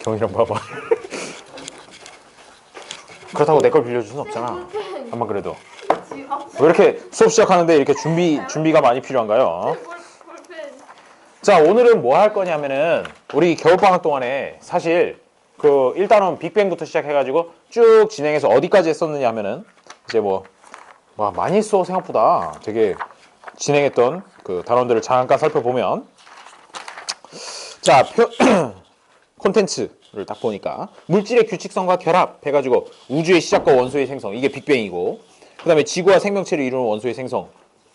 경이랑 봐봐. 그렇다고 내 걸 빌려줄 순 없잖아. 한번 그래도. 왜 이렇게 수업 시작하는데 이렇게 준비가 많이 필요한가요? 자, 오늘은 뭐 할 거냐면은 우리 겨울방학 동안에 사실 그 일단은 빅뱅부터 시작해가지고 쭉 진행해서 어디까지 했었느냐 하면은 이제 와, 많이 했어. 생각보다 되게 진행했던 그 단원들을 잠깐 살펴보면, 자, 콘텐츠를 딱 보니까 물질의 규칙성과 결합해가지고 우주의 시작과 원소의 생성, 이게 빅뱅이고, 그 다음에 지구와 생명체를 이루는 원소의 생성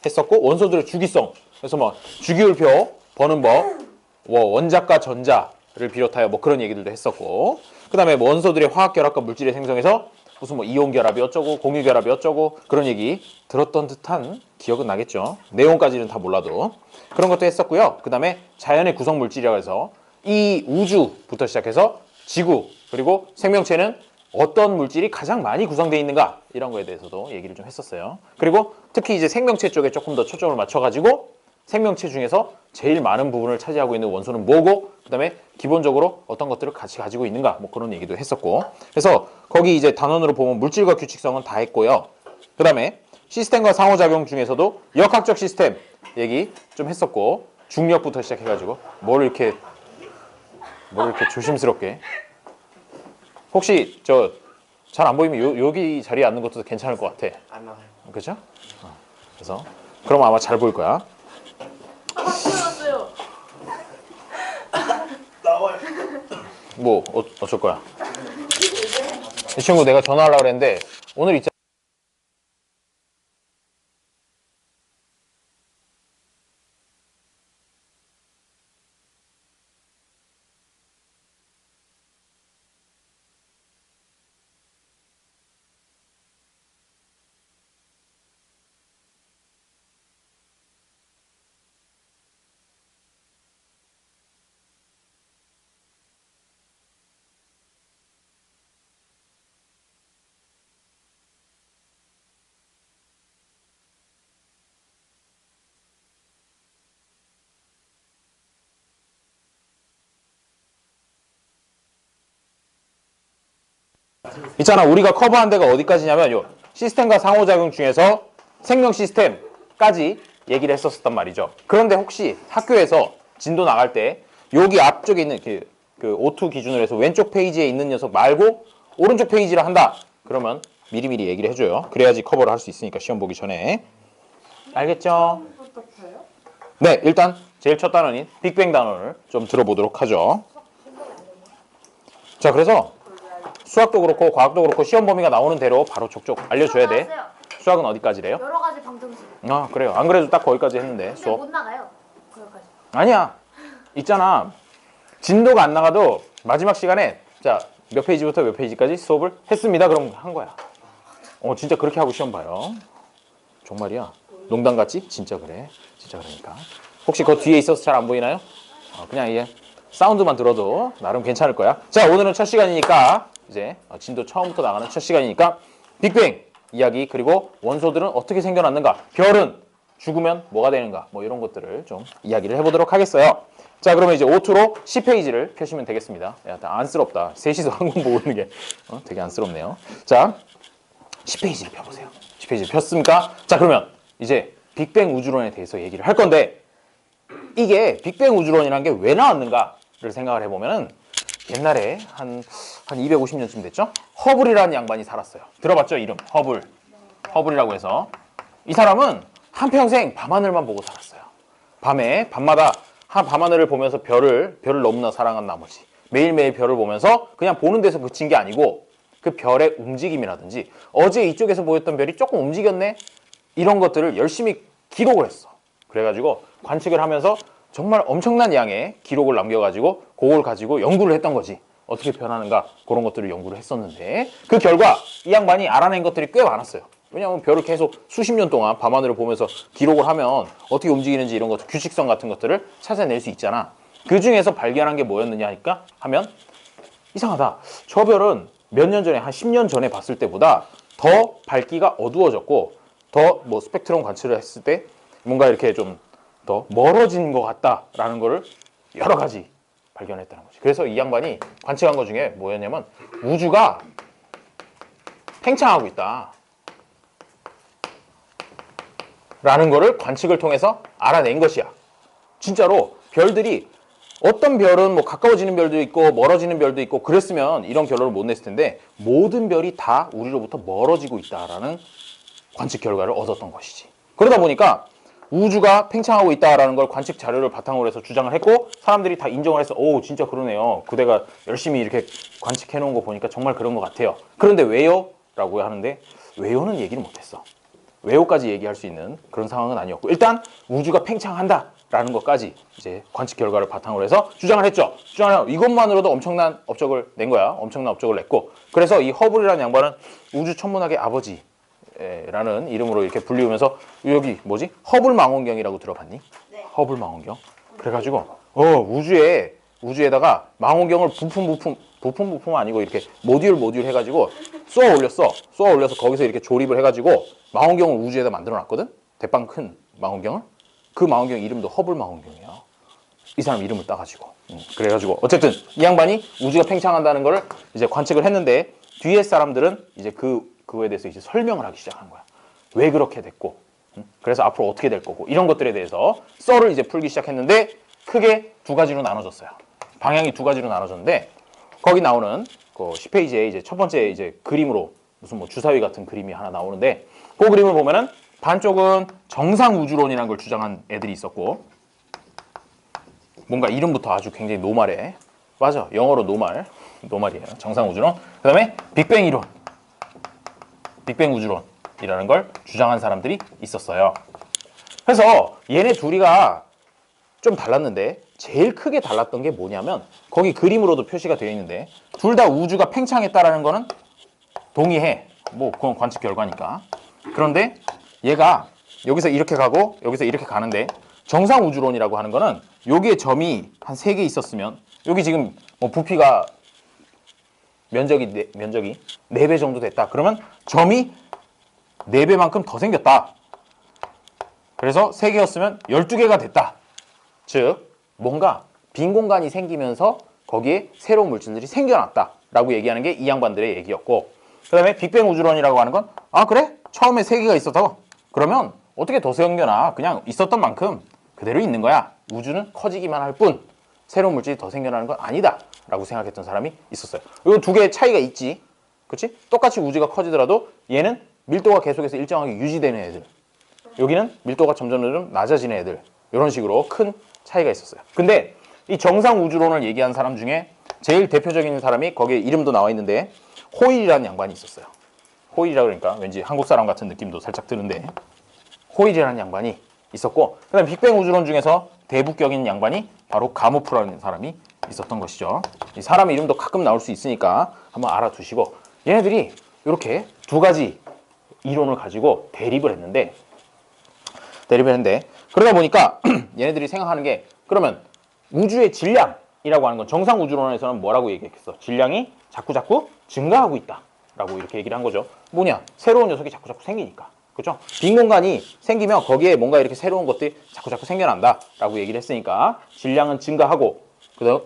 했었고, 원소들의 주기성, 그래서 주기율표 버는 법, 원자과 전자를 비롯하여 그런 얘기들도 했었고, 그 다음에 원소들의 화학 결합과 물질의 생성에서 무슨 이온 결합이 어쩌고 공유 결합이 어쩌고 그런 얘기 들었던 듯한 기억은 나겠죠. 내용까지는 다 몰라도 그런 것도 했었고요. 그 다음에 자연의 구성 물질이라고 해서 이 우주부터 시작해서 지구 그리고 생명체는 어떤 물질이 가장 많이 구성되어 있는가, 이런 거에 대해서도 얘기를 좀 했었어요. 그리고 특히 이제 생명체 쪽에 조금 더 초점을 맞춰가지고 생명체 중에서 제일 많은 부분을 차지하고 있는 원소는 뭐고, 그 다음에 기본적으로 어떤 것들을 같이 가지고 있는가, 그런 얘기도 했었고, 그래서 거기 이제 단원으로 보면 물질과 규칙성은 다 했고요. 그 다음에 시스템과 상호작용 중에서도 역학적 시스템 얘기 좀 했었고, 중력부터 시작해가지고 뭘 이렇게 조심스럽게, 혹시 저 잘 안 보이면 여기 자리에 앉는 것도 괜찮을 것 같아. 안 나와요. 그죠? 그래서 그럼 아마 잘 보일 거야. 태어났어요. 나와요. 어쩔 거야? 이 친구 내가 전화하려고 그랬는데 오늘 있잖아. 우리가 커버한 데가 어디까지냐면 요 시스템과 상호작용 중에서 생명 시스템까지 얘기를 했었단 말이죠. 그런데 혹시 학교에서 진도 나갈 때 여기 앞쪽에 있는 그 O2 기준으로 해서 왼쪽 페이지에 있는 녀석 말고 오른쪽 페이지를 한다, 그러면 미리미리 얘기를 해줘요. 그래야지 커버를 할 수 있으니까, 시험 보기 전에. 알겠죠? 네, 일단 제일 첫 단원인 빅뱅 단원을 좀 들어보도록 하죠. 자, 그래서 수학도 그렇고 과학도 그렇고 시험 범위가 나오는 대로 바로 족족 알려줘야 돼. 수학은 어디까지래요? 여러 가지 방정식. 아, 그래요. 안 그래도 딱 거기까지 했는데 근데 수업. 못 나가요. 거기까지. 아니야. 있잖아. 진도가 안 나가도 마지막 시간에 자, 몇 페이지부터 몇 페이지까지 수업을 했습니다. 그럼 한 거야. 진짜 그렇게 하고 시험 봐요. 정말이야. 농담 같지? 진짜 그래. 진짜 그러니까. 혹시 그 뒤에 있어서 잘 안 보이나요? 그냥 이게 사운드만 들어도 나름 괜찮을 거야. 자, 오늘은 첫 시간이니까 이제 진도 처음부터 나가는 첫 시간이니까 빅뱅 이야기, 그리고 원소들은 어떻게 생겨났는가, 별은 죽으면 뭐가 되는가, 이런 것들을 좀 이야기를 해보도록 하겠어요. 자, 그러면 이제 O2로 10페이지를 펴시면 되겠습니다. 야, 안쓰럽다. 셋이서 한권 보고 있는 게 되게 안쓰럽네요. 자, 10페이지를 펴보세요. 10페이지를 폈습니까? 자, 그러면 이제 빅뱅 우주론에 대해서 얘기를 할 건데, 이게 빅뱅 우주론이라는 게 왜 나왔는가를 생각을 해보면은 옛날에 한 250년쯤 됐죠? 허블이라는 양반이 살았어요. 들어봤죠? 이름 허블. 허블이라고 해서 이 사람은 한평생 밤하늘만 보고 살았어요. 밤마다 밤하늘을 보면서 별을 너무나 사랑한 나머지 매일매일 별을 보면서 그냥 보는 데서 그친 게 아니고 그 별의 움직임이라든지 어제 이쪽에서 보였던 별이 조금 움직였네, 이런 것들을 열심히 기록을 했어. 그래가지고 관측을 하면서 정말 엄청난 양의 기록을 남겨가지고 그걸 가지고 연구를 했던 거지. 어떻게 변하는가, 그런 것들을 연구를 했었는데, 그 결과 이 양반이 알아낸 것들이 꽤 많았어요. 왜냐하면 별을 계속 수십 년 동안 밤하늘을 보면서 기록을 하면 어떻게 움직이는지 이런 것들, 규칙성 같은 것들을 찾아낼 수 있잖아. 그 중에서 발견한 게 뭐였느냐 하면 이상하다. 저 별은 몇 년 전에, 한 10년 전에 봤을 때보다 더 밝기가 어두워졌고 더 스펙트럼 관측을 했을 때 뭔가 이렇게 좀 더 멀어진 것 같다라는 거를 여러 가지 발견했다는 거지. 그래서 이 양반이 관측한 것 중에 뭐였냐면 우주가 팽창하고 있다 라는 거를 관측을 통해서 알아낸 것이야. 진짜로 별들이 어떤 별은 뭐 가까워지는 별도 있고 멀어지는 별도 있고 그랬으면 이런 결론을 못 냈을 텐데 모든 별이 다 우리로부터 멀어지고 있다라는 관측 결과를 얻었던 것이지. 그러다 보니까 우주가 팽창하고 있다라는 걸 관측 자료를 바탕으로 해서 주장을 했고 사람들이 다 인정을 해서 오 진짜 그러네요. 그대가 열심히 이렇게 관측해 놓은 거 보니까 정말 그런 것 같아요. 그런데 왜요? 라고 하는데 왜요는 얘기를 못했어. 왜요까지 얘기할 수 있는 그런 상황은 아니었고 일단 우주가 팽창한다 라는 것까지 이제 관측 결과를 바탕으로 해서 주장을 했죠. 주장을 이것만으로도 엄청난 업적을 낸 거야. 엄청난 업적을 냈고 그래서 이 허블이라는 양반은 우주 천문학의 아버지라는 이름으로 이렇게 불리우면서 여기 뭐지? 허블 망원경이라고 들어봤니? 네. 허블 망원경. 그래가지고 우주에다가 망원경을 부품 아니고 이렇게 모듈 해가지고 쏘아 올려서 거기서 이렇게 조립을 해가지고 망원경을 우주에다 만들어 놨거든? 대빵 큰 망원경을. 그 망원경 이름도 허블 망원경이야. 이 사람 이름을 따가지고. 그래가지고 어쨌든 이 양반이 우주가 팽창한다는 거를 이제 관측을 했는데 뒤에 사람들은 이제 그거에 대해서 이제 설명을 하기 시작한 거야. 왜 그렇게 됐고, 그래서 앞으로 어떻게 될 거고 이런 것들에 대해서 썰을 이제 풀기 시작했는데 크게 두 가지로 나눠졌어요. 방향이 두 가지로 나눠졌는데 거기 나오는 그 10페이지에 이제 첫 번째 이제 그림으로 무슨 뭐 주사위 같은 그림이 하나 나오는데 그 그림을 보면은 반쪽은 정상 우주론이라는 걸 주장한 애들이 있었고 뭔가 이름부터 아주 굉장히 노말해. 맞아, 영어로 노말이에요. 정상 우주론. 그 다음에 빅뱅 이론, 빅뱅 우주론이라는 걸 주장한 사람들이 있었어요. 그래서 얘네 둘이가 좀 달랐는데 제일 크게 달랐던 게 뭐냐면 거기 그림으로도 표시가 되어 있는데 둘 다 우주가 팽창했다라는 거는 동의해. 뭐 그건 관측 결과니까. 그런데 얘가 여기서 이렇게 가고 여기서 이렇게 가는데 정상 우주론이라고 하는 거는 여기에 점이 한 3개 있었으면 여기 지금 뭐 부피가 면적이 4배 정도 됐다. 그러면 점이 4배만큼 더 생겼다. 그래서 3개였으면 12개가 됐다. 즉 뭔가 빈 공간이 생기면서 거기에 새로운 물질들이 생겨났다라고 얘기하는 게 이 양반들의 얘기였고 그 다음에 빅뱅 우주론이라고 하는 건 아 그래? 처음에 3개가 있었다고? 그러면 어떻게 더 생겨나? 그냥 있었던 만큼 그대로 있는 거야. 우주는 커지기만 할 뿐 새로운 물질이 더 생겨나는 건 아니다 라고 생각했던 사람이 있었어요. 이거 두 개의 차이가 있지. 그렇지? 똑같이 우주가 커지더라도 얘는 밀도가 계속해서 일정하게 유지되는 애들, 여기는 밀도가 점점 낮아지는 애들, 이런 식으로 큰 차이가 있었어요. 근데 이 정상 우주론을 얘기한 사람 중에 제일 대표적인 사람이 거기에 이름도 나와 있는데 호일이라는 양반이 있었어요. 호일이라 그러니까 왠지 한국 사람 같은 느낌도 살짝 드는데 호일이라는 양반이 있었고 그 다음에 빅뱅 우주론 중에서 대북격인 양반이 바로 가모프라는 사람이 있었던 것이죠. 이 사람 이름도 가끔 나올 수 있으니까 한번 알아두시고 얘네들이 이렇게 두 가지 이론을 가지고 대립을 했는데 그러다 보니까 얘네들이 생각하는 게 그러면 우주의 질량이라고 하는 건 정상 우주론에서는 뭐라고 얘기했겠어? 질량이 자꾸 증가하고 있다 라고 이렇게 얘기를 한 거죠. 뭐냐? 새로운 녀석이 자꾸 생기니까. 그렇죠? 빈 공간이 생기면 거기에 뭔가 이렇게 새로운 것들이 자꾸 생겨난다 라고 얘기를 했으니까 질량은 증가하고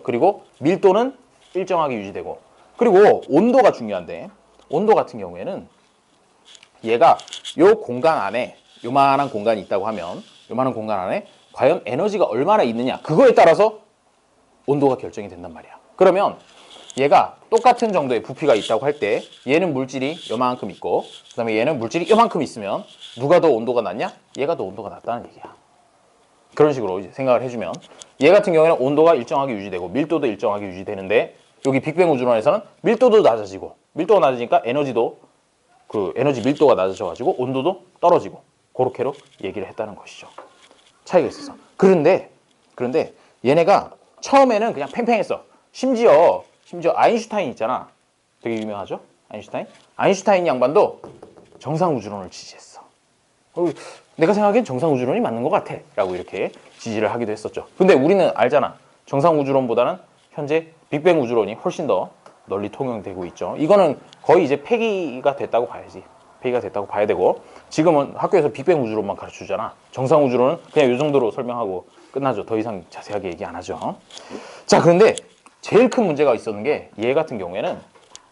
그리고 밀도는 일정하게 유지되고 그리고 온도가 중요한데 온도 같은 경우에는 얘가 요 공간 안에 요만한 공간이 있다고 하면 요만한 공간 안에 과연 에너지가 얼마나 있느냐 그거에 따라서 온도가 결정이 된단 말이야. 그러면 얘가 똑같은 정도의 부피가 있다고 할 때 얘는 물질이 요만큼 있고 그 다음에 얘는 물질이 요만큼 있으면 누가 더 온도가 낮냐? 얘가 더 온도가 낮다는 얘기야. 그런 식으로 이제 생각을 해주면 얘 같은 경우에는 온도가 일정하게 유지되고 밀도도 일정하게 유지되는데 여기 빅뱅 우주론에서는 밀도도 낮아지고 밀도가 낮아지니까 에너지도 그 에너지 밀도가 낮아져가지고 온도도 떨어지고 그렇게로 얘기를 했다는 것이죠. 차이가 있었어. 그런데 얘네가 처음에는 그냥 팽팽했어. 심지어 아인슈타인 있잖아. 되게 유명하죠? 아인슈타인 양반도 정상 우주론을 지지했어. 내가 생각하기엔 정상 우주론이 맞는 것 같아 라고 이렇게 지지를 하기도 했었죠. 근데 우리는 알잖아. 정상 우주론보다는 현재 빅뱅 우주론이 훨씬 더 널리 통용되고 있죠. 이거는 거의 이제 폐기가 됐다고 봐야지. 폐기가 됐다고 봐야 되고 지금은 학교에서 빅뱅 우주론만 가르쳐주잖아. 정상 우주론은 그냥 이 정도로 설명하고 끝나죠. 더 이상 자세하게 얘기 안 하죠. 자, 그런데 제일 큰 문제가 있었는 게 얘 같은 경우에는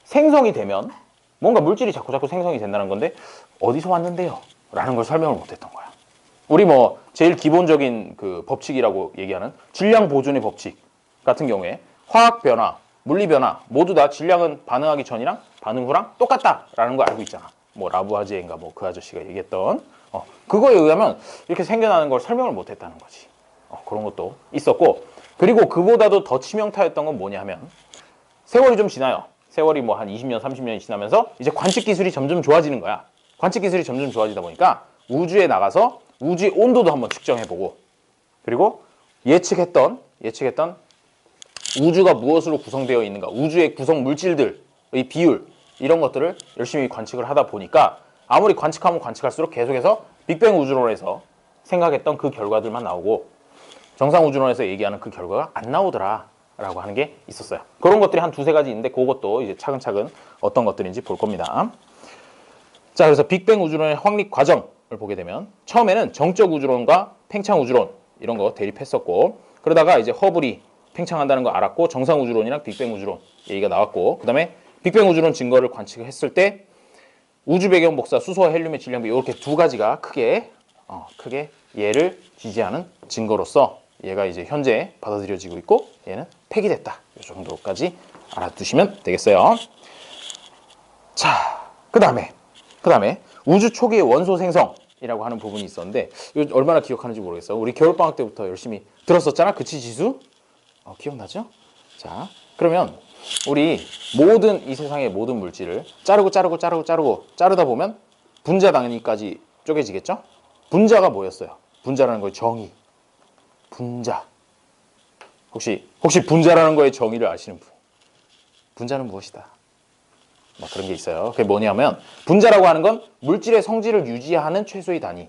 생성이 되면 뭔가 물질이 자꾸 생성이 된다는 건데 어디서 왔는데요? 라는 걸 설명을 못했던 거야. 우리 뭐 제일 기본적인 그 법칙이라고 얘기하는 질량 보존의 법칙 같은 경우에 화학 변화, 물리 변화 모두 다 질량은 반응하기 전이랑 반응 후랑 똑같다라는 거 알고 있잖아. 뭐 라부아지에인가 뭐 그 아저씨가 얘기했던 그거에 의하면 이렇게 생겨나는 걸 설명을 못했다는 거지. 그런 것도 있었고, 그리고 그보다도 더 치명타였던 건 뭐냐 하면 세월이 좀 지나요. 세월이 뭐 한 20년, 30년이 지나면서 이제 관측 기술이 점점 좋아지는 거야. 관측 기술이 점점 좋아지다 보니까 우주에 나가서 우주의 온도도 한번 측정해보고, 그리고 예측했던 우주가 무엇으로 구성되어 있는가, 우주의 구성 물질들의 비율 이런 것들을 열심히 관측을 하다 보니까 아무리 관측하면 관측할수록 계속해서 빅뱅 우주론에서 생각했던 그 결과들만 나오고 정상 우주론에서 얘기하는 그 결과가 안 나오더라 라고 하는 게 있었어요. 그런 것들이 한 두세 가지 있는데 그것도 이제 차근차근 어떤 것들인지 볼 겁니다. 자, 그래서 빅뱅 우주론의 확립 과정을 보게 되면 처음에는 정적 우주론과 팽창 우주론 이런 거 대립했었고, 그러다가 이제 허블이 팽창한다는 거 알았고 정상 우주론이랑 빅뱅 우주론 얘기가 나왔고, 그 다음에 빅뱅 우주론 증거를 관측했을 때 우주 배경 복사, 수소와 헬륨의 질량비 이렇게 두 가지가 크게 얘를 지지하는 증거로서 얘가 이제 현재 받아들여지고 있고 얘는 폐기됐다. 이 정도까지 알아두시면 되겠어요. 자, 그 다음에 우주 초기의 원소 생성이라고 하는 부분이 있었는데 이거 얼마나 기억하는지 모르겠어요. 우리 겨울방학 때부터 열심히 들었었잖아. 그치 지수? 기억나죠? 자, 그러면 우리 모든 이 세상의 모든 물질을 자르다 보면 분자 단위까지 쪼개지겠죠? 분자가 뭐였어요? 분자라는 거의 정의. 분자. 혹시 분자라는 거의 정의를 아시는 분? 분자는 무엇이다? 뭐 그런 게 있어요. 그게 뭐냐면 분자라고 하는 건 물질의 성질을 유지하는 최소의 단위.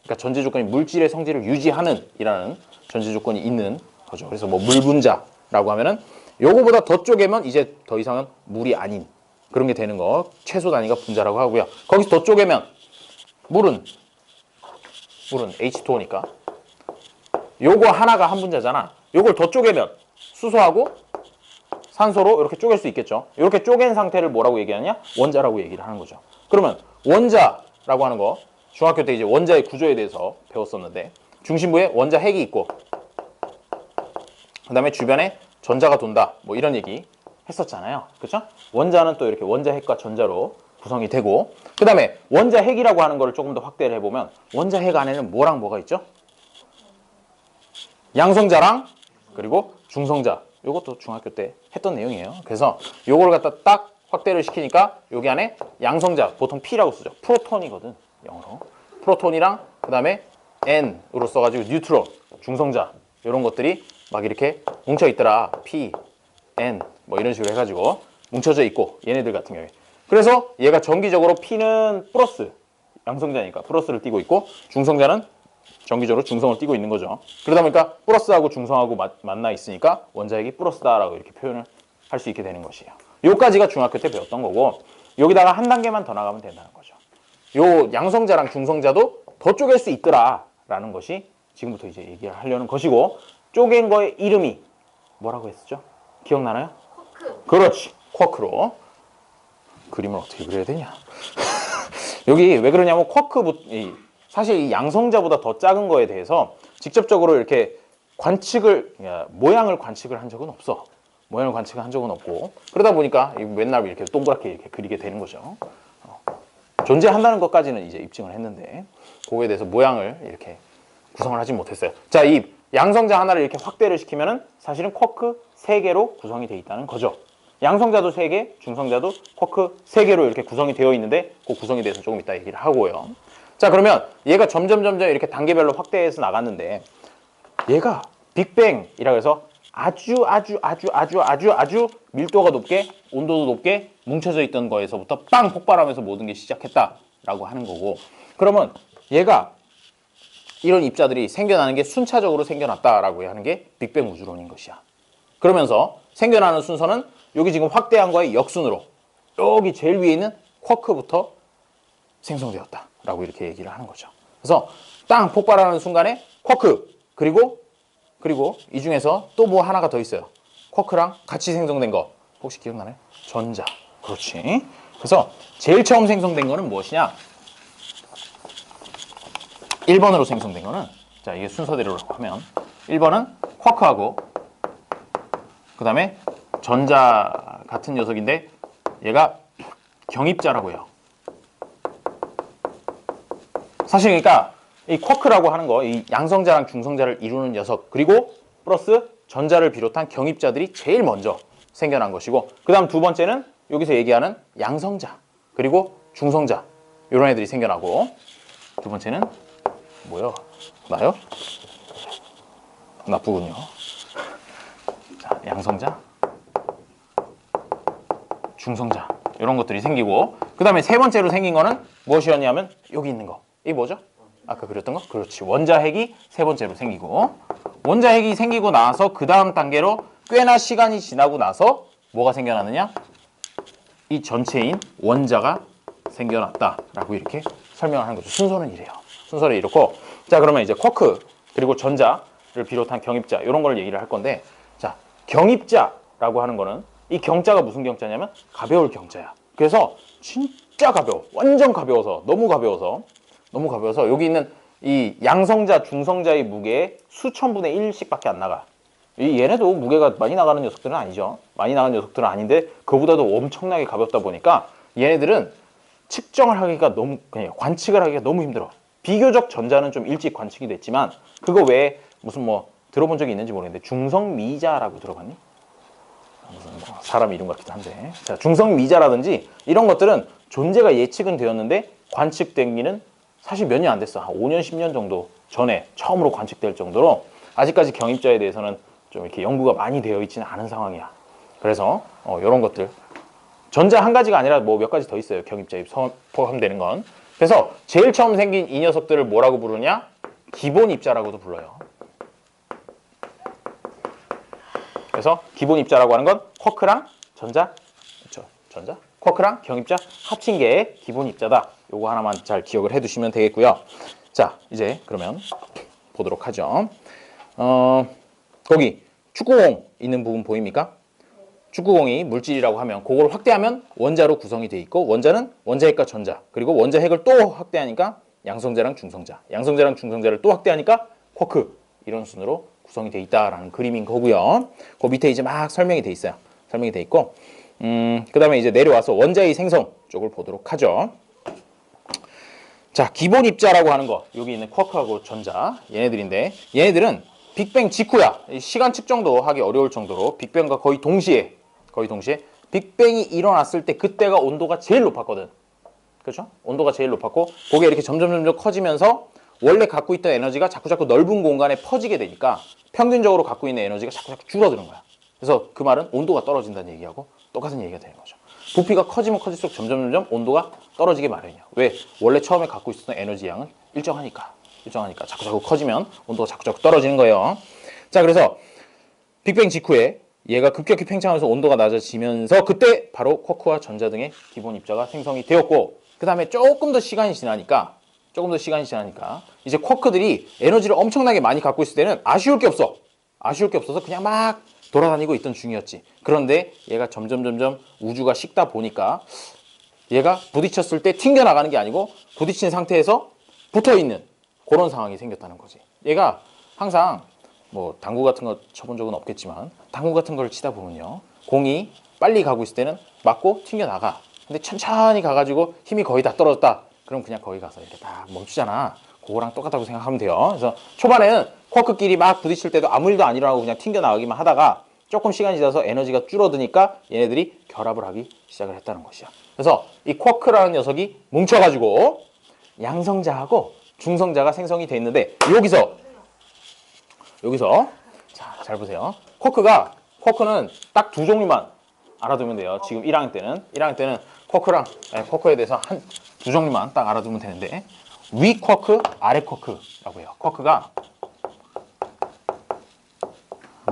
그러니까 전제 조건이 물질의 성질을 유지하는 이라는 전제 조건이 있는 거죠. 그래서 뭐 물분자라고 하면은 요거보다 더 쪼개면 이제 더 이상은 물이 아닌 그런 게 되는 거 최소 단위가 분자라고 하고요. 거기서 더 쪼개면 물은 H2O니까 요거 하나가 한 분자잖아. 요걸 더 쪼개면 수소하고 산소로 이렇게 쪼갤 수 있겠죠. 이렇게 쪼갠 상태를 뭐라고 얘기하냐? 원자라고 얘기를 하는 거죠. 그러면 원자라고 하는 거 중학교 때 이제 원자의 구조에 대해서 배웠었는데 중심부에 원자 핵이 있고 그 다음에 주변에 전자가 돈다 뭐 이런 얘기 했었잖아요. 그렇죠? 원자는 또 이렇게 원자 핵과 전자로 구성이 되고, 그 다음에 원자 핵이라고 하는 거를 조금 더 확대를 해보면 원자 핵 안에는 뭐랑 뭐가 있죠? 양성자랑 그리고 중성자. 요것도 중학교 때 했던 내용이에요. 그래서 요걸 갖다 딱 확대를 시키니까 여기 안에 양성자, 보통 P라고 쓰죠. 프로톤이거든, 영어로. 프로톤이랑 그 다음에 N으로 써가지고 뉴트론, 중성자 이런 것들이 막 이렇게 뭉쳐 있더라. P, N 뭐 이런 식으로 해가지고 뭉쳐져 있고, 얘네들 같은 경우에. 그래서 얘가 정기적으로 P는 플러스, 양성자니까 플러스를 띄고 있고, 중성자는 정기적으로 중성을 띄고 있는 거죠. 그러다 보니까 플러스하고 중성하고 만나 있으니까 원자핵이 플러스다라고 이렇게 표현을 할 수 있게 되는 것이에요. 요까지가 중학교 때 배웠던 거고, 여기다가 한 단계만 더 나가면 된다는 거죠. 요 양성자랑 중성자도 더 쪼갤 수 있더라라는 것이 지금부터 이제 얘기를 하려는 것이고, 쪼갠 거의 이름이 뭐라고 했었죠? 기억나나요? 쿼크. 그렇지, 쿼크로. 그림을 어떻게 그려야 되냐? 여기 왜 그러냐면 사실 이 양성자보다 더 작은 거에 대해서 직접적으로 이렇게 모양을 관측을 한 적은 없어. 모양을 관측을 한 적은 없고, 그러다 보니까 맨날 이렇게 동그랗게 이렇게 그리게 되는 거죠. 존재한다는 것까지는 이제 입증을 했는데 그거에 대해서 모양을 이렇게 구성을 하지 못했어요. 자, 이 양성자 하나를 이렇게 확대를 시키면은 사실은 쿼크 3개로 구성이 되어 있다는 거죠. 양성자도 3개, 중성자도 쿼크 3개로 이렇게 구성이 되어 있는데 그 구성에 대해서 조금 이따 얘기를 하고요. 자, 그러면 얘가 점점 이렇게 단계별로 확대해서 나갔는데 얘가 빅뱅이라고 해서 아주 밀도가 높게, 온도도 높게 뭉쳐져 있던 거에서부터 빵 폭발하면서 모든 게 시작했다라고 하는 거고, 그러면 얘가 이런 입자들이 생겨나는 게 순차적으로 생겨났다라고 하는 게 빅뱅 우주론인 것이야. 그러면서 생겨나는 순서는 여기 지금 확대한 거의 역순으로 여기 제일 위에 있는 쿼크부터 생성되었다라고 이렇게 얘기를 하는 거죠. 그래서 땅 폭발하는 순간에 쿼크, 그리고 이 중에서 또 뭐 하나가 더 있어요. 쿼크랑 같이 생성된 거 혹시 기억나나요? 전자. 그렇지. 그래서 제일 처음 생성된 거는 무엇이냐? 1번으로 생성된 거는, 자, 이게 순서대로 하면 1번은 쿼크하고, 그 다음에 전자 같은 녀석인데 얘가 경입자라고 해요. 사실 그러니까 이 쿼크라고 하는 거, 이 양성자랑 중성자를 이루는 녀석, 그리고 플러스 전자를 비롯한 경입자들이 제일 먼저 생겨난 것이고, 그 다음 두 번째는 여기서 얘기하는 양성자, 그리고 중성자, 이런 애들이 생겨나고, 두 번째는 뭐요? 나요? 나쁘군요. 자, 양성자, 중성자, 이런 것들이 생기고, 그 다음에 세 번째로 생긴 거는 무엇이었냐면 여기 있는 거. 이게 뭐죠? 아까 그렸던 거? 그렇지. 원자핵이 세 번째로 생기고, 원자핵이 생기고 나서 그 다음 단계로 꽤나 시간이 지나고 나서 뭐가 생겨나느냐? 이 전체인 원자가 생겨났다라고 이렇게 설명을 하는 거죠. 순서는 이래요. 순서를 이렇고, 자, 그러면 이제 쿼크 그리고 전자를 비롯한 경입자 이런 걸 얘기를 할 건데, 자, 경입자라고 하는 거는 이 경자가 무슨 경자냐면 가벼울 경자야. 그래서 진짜 가벼워. 완전 가벼워서, 너무 가벼워서 여기 있는 이 양성자, 중성자의 무게의 수천분의 1씩밖에 안 나가. 얘네도 무게가 많이 나가는 녀석들은 아니죠. 많이 나가는 녀석들은 아닌데 그보다도 엄청나게 가볍다 보니까 얘네들은 측정을 하기가 너무, 그냥 관측을 하기가 너무 힘들어. 비교적 전자는 좀 일찍 관측이 됐지만, 그거 외에 무슨 뭐 들어본 적이 있는지 모르겠는데 중성미자라고 들어봤니? 무슨 뭐 사람 이름 같기도 한데, 자, 중성미자라든지 이런 것들은 존재가 예측은 되었는데 관측되기는 사실 몇 년 안 됐어. 한 5년, 10년 정도 전에 처음으로 관측될 정도로 아직까지 경입자에 대해서는 좀 이렇게 연구가 많이 되어 있지는 않은 상황이야. 그래서 이런 것들, 전자 한 가지가 아니라 뭐 몇 가지 더 있어요. 경입자에 포함되는 건. 그래서 제일 처음 생긴 이 녀석들을 뭐라고 부르냐? 기본 입자라고도 불러요. 그래서 기본 입자라고 하는 건 쿼크랑 전자, 그렇죠? 전자, 쿼크랑 경입자 합친 게 기본 입자다. 요거 하나만 잘 기억을 해두시면 되겠고요. 자, 이제 그러면 보도록 하죠. 거기 축구공 있는 부분 보입니까? 축구공이 물질이라고 하면 그걸 확대하면 원자로 구성이 돼 있고, 원자는 원자핵과 전자, 그리고 원자핵을 또 확대하니까 양성자랑 중성자, 양성자랑 중성자를 또 확대하니까 쿼크, 이런 순으로 구성이 돼 있다라는 그림인 거고요. 그 밑에 이제 막 설명이 돼 있어요. 설명이 돼 있고, 그 다음에 이제 내려와서 원자의 생성 쪽을 보도록 하죠. 자, 기본 입자라고 하는 거, 여기 있는 쿼크하고 전자, 얘네들인데, 얘네들은 빅뱅 직후야. 시간 측정도 하기 어려울 정도로 빅뱅과 거의 동시에 빅뱅이 일어났을 때 그때가 온도가 제일 높았거든. 그렇죠? 온도가 제일 높았고, 그게 이렇게 점점 커지면서 원래 갖고 있던 에너지가 자꾸 넓은 공간에 퍼지게 되니까 평균적으로 갖고 있는 에너지가 자꾸 줄어드는 거야. 그래서 그 말은 온도가 떨어진다는 얘기하고 똑같은 얘기가 되는 거죠. 부피가 커지면 커질수록 점점 온도가 떨어지게 마련이야. 왜? 원래 처음에 갖고 있었던 에너지 양은 일정하니까 자꾸 커지면 온도가 자꾸 떨어지는 거예요. 자, 그래서 빅뱅 직후에 얘가 급격히 팽창하면서 온도가 낮아지면서 그때 바로 쿼크와 전자 등의 기본 입자가 생성이 되었고, 그 다음에 조금 더 시간이 지나니까 이제 쿼크들이 에너지를 엄청나게 많이 갖고 있을 때는 아쉬울 게 없어서 그냥 막 돌아다니고 있던 중이었지. 그런데 얘가 점점 우주가 식다 보니까 얘가 부딪혔을 때 튕겨나가는 게 아니고 부딪힌 상태에서 붙어있는 그런 상황이 생겼다는 거지. 얘가 항상 뭐 당구 같은 거 쳐본 적은 없겠지만, 당구 같은 걸 치다 보면요, 공이 빨리 가고 있을 때는 맞고 튕겨나가. 근데 천천히 가가지고 힘이 거의 다 떨어졌다. 그럼 그냥 거기 가서 이렇게 딱 멈추잖아. 그거랑 똑같다고 생각하면 돼요. 그래서 초반에는 쿼크끼리 막 부딪힐 때도 아무 일도 안 일어나고 그냥 튕겨나가기만 하다가 조금 시간이 지나서 에너지가 줄어드니까 얘네들이 결합을 하기 시작을 했다는 것이야. 그래서 이 쿼크라는 녀석이 뭉쳐가지고 양성자하고 중성자가 생성이 돼 있는데, 여기서 자, 잘 보세요. 쿼크는 딱 두 종류만 알아두면 돼요. 지금 1학년 때는 쿼크에 대해서 한 두 종류만 딱 알아두면 되는데, 위 쿼크, 아래 쿼크라고 해요. 쿼크가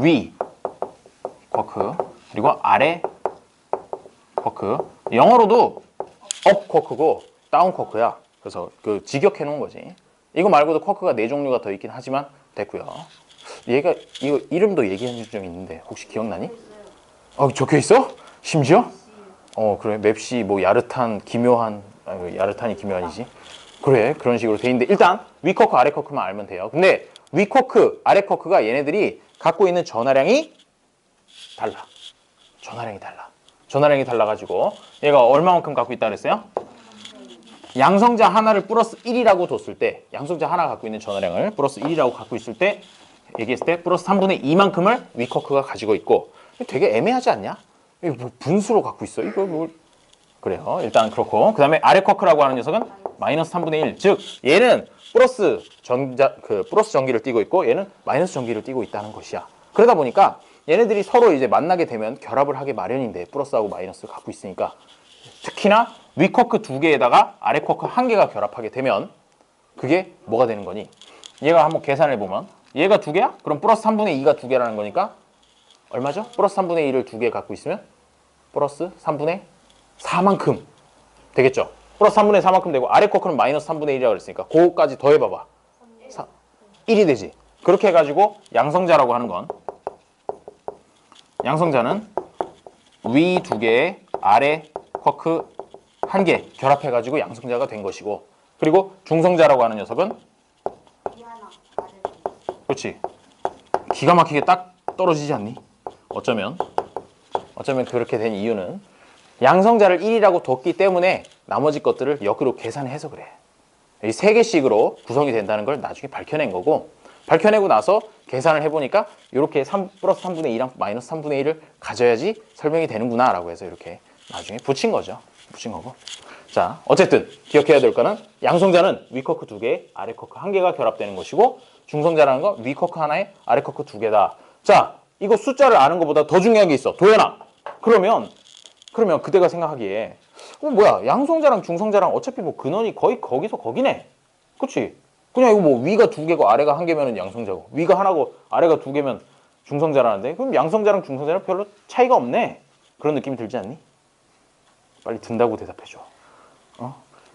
위 쿼크, 그리고 아래 쿼크. 영어로도 업 쿼크고 다운 쿼크야. 그래서 그 직역해 놓은 거지. 이거 말고도 쿼크가 4종류가 더 있긴 하지만 됐고요. 얘가 이거 이름도 얘기한 적이 있는데 혹시 기억나니? 적혀 있어? 심지어? 그래. 맵시 뭐 야르탄 기묘한 야르탄이 기묘한이지. 그래. 그런 식으로 돼 있는데 일단 위 쿼크 아래 쿼크만 알면 돼요. 근데 위 쿼크 아래 쿼크가 얘네들이 갖고 있는 전하량이 달라. 전하량이 달라가지고 얘가 얼마만큼 갖고 있다 그랬어요? 양성자 하나를 플러스 1이라고 뒀을 때 양성자 하나 갖고 있는 전하량을 플러스 1이라고 갖고 있을 때 얘기했을 때 플러스 3분의 2만큼을 위 쿼크가 가지고 있고 되게 애매하지 않냐? 이거 뭐 분수로 갖고 있어. 이거 뭐 그래요. 일단 그렇고 그 다음에 아래 쿼크라고 하는 녀석은 마이너스 3분의 1. 즉 얘는 플러스 플러스 전기를 띠고 있고 얘는 마이너스 전기를 띠고 있다는 것이야. 그러다 보니까 얘네들이 서로 이제 만나게 되면 결합을 하게 마련인데 플러스하고 마이너스를 갖고 있으니까 특히나 위 쿼크 두 개에다가 아래 쿼크 한 개가 결합하게 되면 그게 뭐가 되는 거니? 얘가 한번 계산해 보면 얘가 두 개야? 그럼 플러스 3분의 2가 두 개라는 거니까 얼마죠? 플러스 3분의 1을 두 개 갖고 있으면 플러스 3분의 4만큼 되겠죠? 플러스 3분의 4만큼 되고 아래 쿼크는 마이너스 3분의 1이라고 그랬으니까 그거까지 더해봐봐. 1이 되지. 그렇게 해가지고 양성자라고 하는 건 양성자는 위 두 개에 아래 쿼크 한 개 결합해가지고 양성자가 된 것이고 그리고 중성자라고 하는 녀석은 그렇지. 기가 막히게 딱 떨어지지 않니? 어쩌면 그렇게 된 이유는 양성자를 1이라고 뒀기 때문에 나머지 것들을 역으로 계산해서 그래. 이 세 개씩으로 구성이 된다는 걸 나중에 밝혀낸 거고 밝혀내고 나서 계산을 해보니까 이렇게 3 플러스 3분의 2랑 마이너스 3분의 1을 가져야지 설명이 되는구나 라고 해서 이렇게 나중에 붙인 거죠. 붙인 거고. 자, 어쨌든 기억해야 될 거는 양성자는 위 쿼크 두 개, 아래 쿼크 한 개가 결합되는 것이고 중성자라는 건 위 쿼크 하나에 아래 쿼크 두 개다. 자, 이거 숫자를 아는 것보다 더 중요한 게 있어. 도연아. 그러면 그대가 생각하기에 뭐야 양성자랑 중성자랑 어차피 뭐 근원이 거의 거기서 거기네. 그치? 그냥 이거 뭐 위가 두 개고 아래가 한 개면 양성자고 위가 하나고 아래가 두 개면 중성자라는데 그럼 양성자랑 중성자랑 별로 차이가 없네. 그런 느낌이 들지 않니? 빨리 든다고 대답해줘.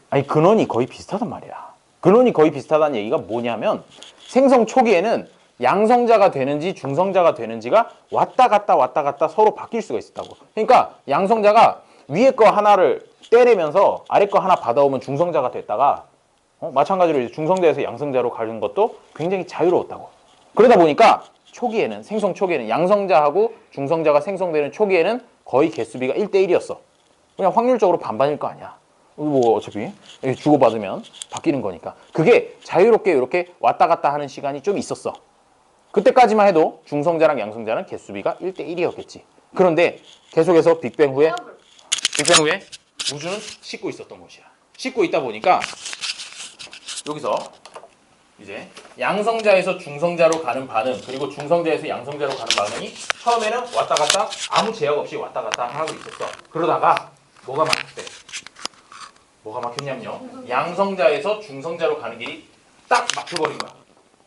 아니 근원이 거의 비슷하단 말이야. 근원이 거의 비슷하다는 얘기가 뭐냐면 생성 초기에는 양성자가 되는지 중성자가 되는지가 왔다 갔다 서로 바뀔 수가 있었다고. 그러니까 양성자가 위에 거 하나를 떼내면서 아래 거 하나 받아오면 중성자가 됐다가 마찬가지로 이제 중성자에서 양성자로 가는 것도 굉장히 자유로웠다고. 그러다 보니까 초기에는 생성 초기에는 양성자하고 중성자가 생성되는 초기에는 거의 개수비가 1대1이었어. 그냥 확률적으로 반반일 거 아니야. 뭐 어차피 주고받으면 바뀌는 거니까. 그게 자유롭게 이렇게 왔다 갔다 하는 시간이 좀 있었어. 그때까지만 해도 중성자랑 양성자는 개수비가 1대1이었겠지. 그런데 계속해서 빅뱅 후에 우주는 씻고 있었던 것이야. 씻고 있다 보니까 여기서 이제 양성자에서 중성자로 가는 반응 그리고 중성자에서 양성자로 가는 반응이 처음에는 왔다 갔다 아무 제약 없이 왔다 갔다 하고 있었어. 그러다가 뭐가 막혔대? 뭐가 막혔냐면요. 양성자에서 중성자로 가는 길이 딱 막혀버린 거야.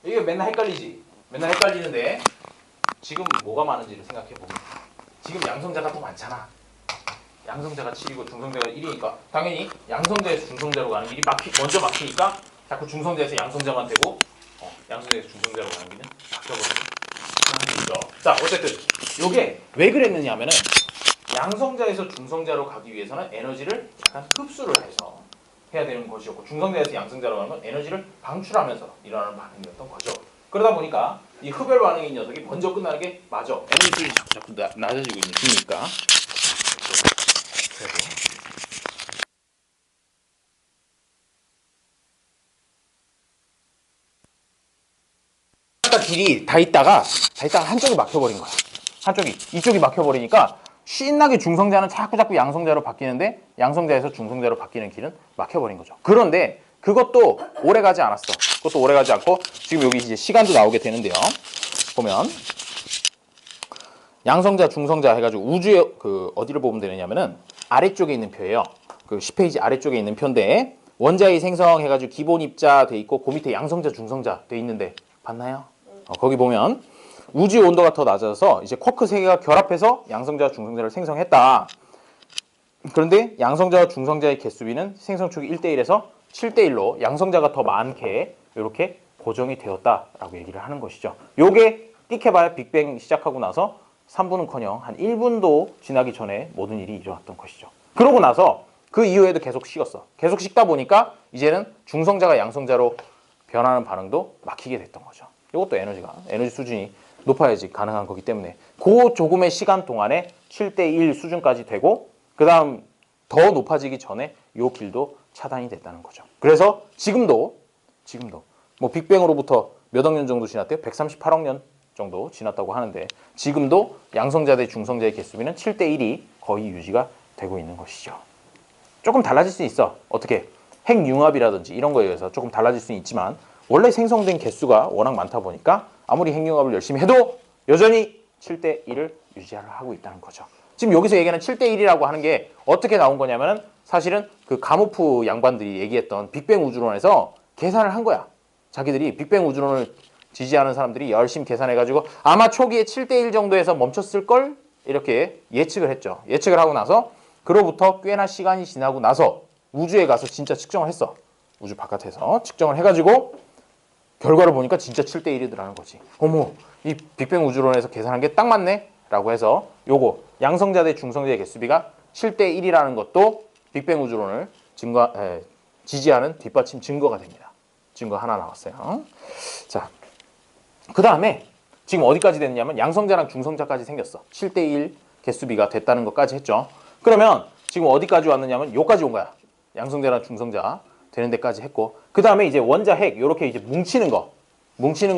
이게 맨날 헷갈리지? 맨날 헷갈리는데 지금 뭐가 많은지를 생각해보면 지금 양성자가 더 많잖아. 양성자가 7이고 중성자가 1이니까 당연히 양성자에서 중성자로 가는 길이 먼저 막히니까 자꾸 중성자에서 양성자만 되고 양성자에서 중성자로 가는 길은 바뀌어버리죠. 자, 어쨌든 이게 왜 그랬느냐 하면은 양성자에서 중성자로 가기 위해서는 에너지를 약간 흡수를 해서 해야 되는 것이었고 중성자에서 양성자로 가는 건 에너지를 방출하면서 일어나는 반응이었던 거죠. 그러다 보니까 이 흡열 반응인 녀석이 먼저 끝나는 게 맞아. 에너지들이 자꾸 낮아지고 있으니까. 길이 다 있다가 한쪽이 막혀버린 거야. 이쪽이 막혀버리니까 신나게 중성자는 자꾸 양성자로 바뀌는데 양성자에서 중성자로 바뀌는 길은 막혀버린 거죠. 그런데 그것도 오래 가지 않았어. 그것도 오래 가지 않고 지금 여기 이제 시간도 나오게 되는데요. 보면 양성자, 중성자 해가지고 우주의 어디를 보면 되느냐면은 아래쪽에 있는 표예요. 그 10페이지 아래쪽에 있는 표인데 원자의 생성해가지고 기본 입자 돼 있고 그 밑에 양성자, 중성자 돼 있는데 봤나요? 거기 보면 우주의 온도가 더 낮아서 이제 쿼크 세 개가 결합해서 양성자와 중성자를 생성했다. 그런데 양성자와 중성자의 개수비는 생성 초기 1대1에서 7대1로 양성자가 더 많게 이렇게 고정이 되었다라고 얘기를 하는 것이죠. 요게 띡해봐야 빅뱅 시작하고 나서 3분은커녕 한 1분도 지나기 전에 모든 일이 일어났던 것이죠. 그러고 나서 그 이후에도 계속 식었어. 계속 식다 보니까 이제는 중성자가 양성자로 변하는 반응도 막히게 됐던 거죠. 이것도 에너지 수준이 높아야지 가능한 거기 때문에 그 조금의 시간 동안에 7대1 수준까지 되고 그 다음 더 높아지기 전에 이 길도 차단이 됐다는 거죠. 그래서 지금도 뭐 빅뱅으로부터 몇 억 년 정도 지났대요? 138억 년 정도 지났다고 하는데 지금도 양성자 대 중성자의 개수비는 7대1이 거의 유지가 되고 있는 것이죠. 조금 달라질 수 있어. 어떻게? 핵융합이라든지 이런 거에 의해서 조금 달라질 수는 있지만 원래 생성된 개수가 워낙 많다 보니까 아무리 핵융합을 열심히 해도 여전히 7대1을 유지하고 있다는 거죠. 지금 여기서 얘기하는 7대1이라고 하는 게 어떻게 나온 거냐면은 사실은 그 가모프 양반들이 얘기했던 빅뱅 우주론에서 계산을 한 거야. 자기들이 빅뱅 우주론을 지지하는 사람들이 열심히 계산해가지고 아마 초기에 7대1 정도에서 멈췄을 걸 이렇게 예측을 했죠. 예측을 하고 나서 그로부터 꽤나 시간이 지나고 나서 우주에 가서 진짜 측정을 했어. 우주 바깥에서 측정을 해가지고 결과를 보니까 진짜 7대1이더라는 거지. 어머, 이 빅뱅 우주론에서 계산한 게 딱 맞네? 라고 해서 요거 양성자 대 중성자의 개수비가 7대1이라는 것도 빅뱅 우주론을 지지하는 뒷받침 증거가 됩니다. 증거 하나 나왔어요. 자, 그 다음에 지금 어디까지 됐냐면 양성자랑 중성자까지 생겼어. 7대1 개수비가 됐다는 것까지 했죠. 그러면 지금 어디까지 왔느냐면 요까지 온 거야. 양성자랑 중성자 되는 데까지 했고 그 다음에 이제 원자 핵 요렇게 이제 뭉치는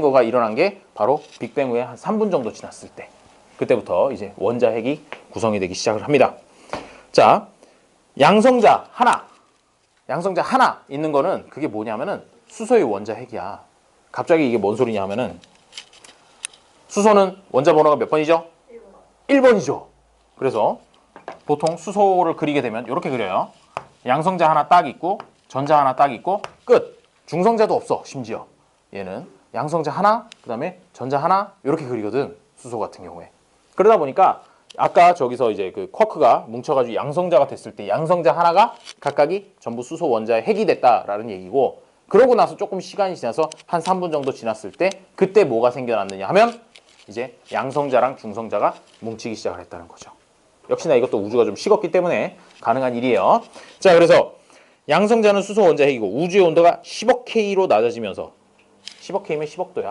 거가 일어난 게 바로 빅뱅 후에 한 3분 정도 지났을 때 그때부터 이제 원자 핵이 구성이 되기 시작을 합니다. 자, 양성자 하나 있는 거는 그게 뭐냐면은 수소의 원자 핵이야. 갑자기 이게 뭔 소리냐 하면은 수소는 원자 번호가 몇 번이죠? 1번이죠. 그래서 보통 수소를 그리게 되면 이렇게 그려요. 양성자 하나 딱 있고 전자 하나 딱 있고 끝. 중성자도 없어. 심지어 얘는 양성자 하나 그 다음에 전자 하나 이렇게 그리거든. 수소 같은 경우에. 그러다 보니까 아까 저기서 이제 그 쿼크가 뭉쳐가지고 양성자가 됐을 때 양성자 하나가 각각이 전부 수소 원자의 핵이 됐다라는 얘기고 그러고 나서 조금 시간이 지나서 한 3분 정도 지났을 때 그때 뭐가 생겨났느냐 하면 이제 양성자랑 중성자가 뭉치기 시작을 했다는 거죠. 역시나 이것도 우주가 좀 식었기 때문에 가능한 일이에요. 자, 그래서 양성자는 수소 원자 핵이고 우주의 온도가 10억 K로 낮아지면서 10억 K면 10억 도야.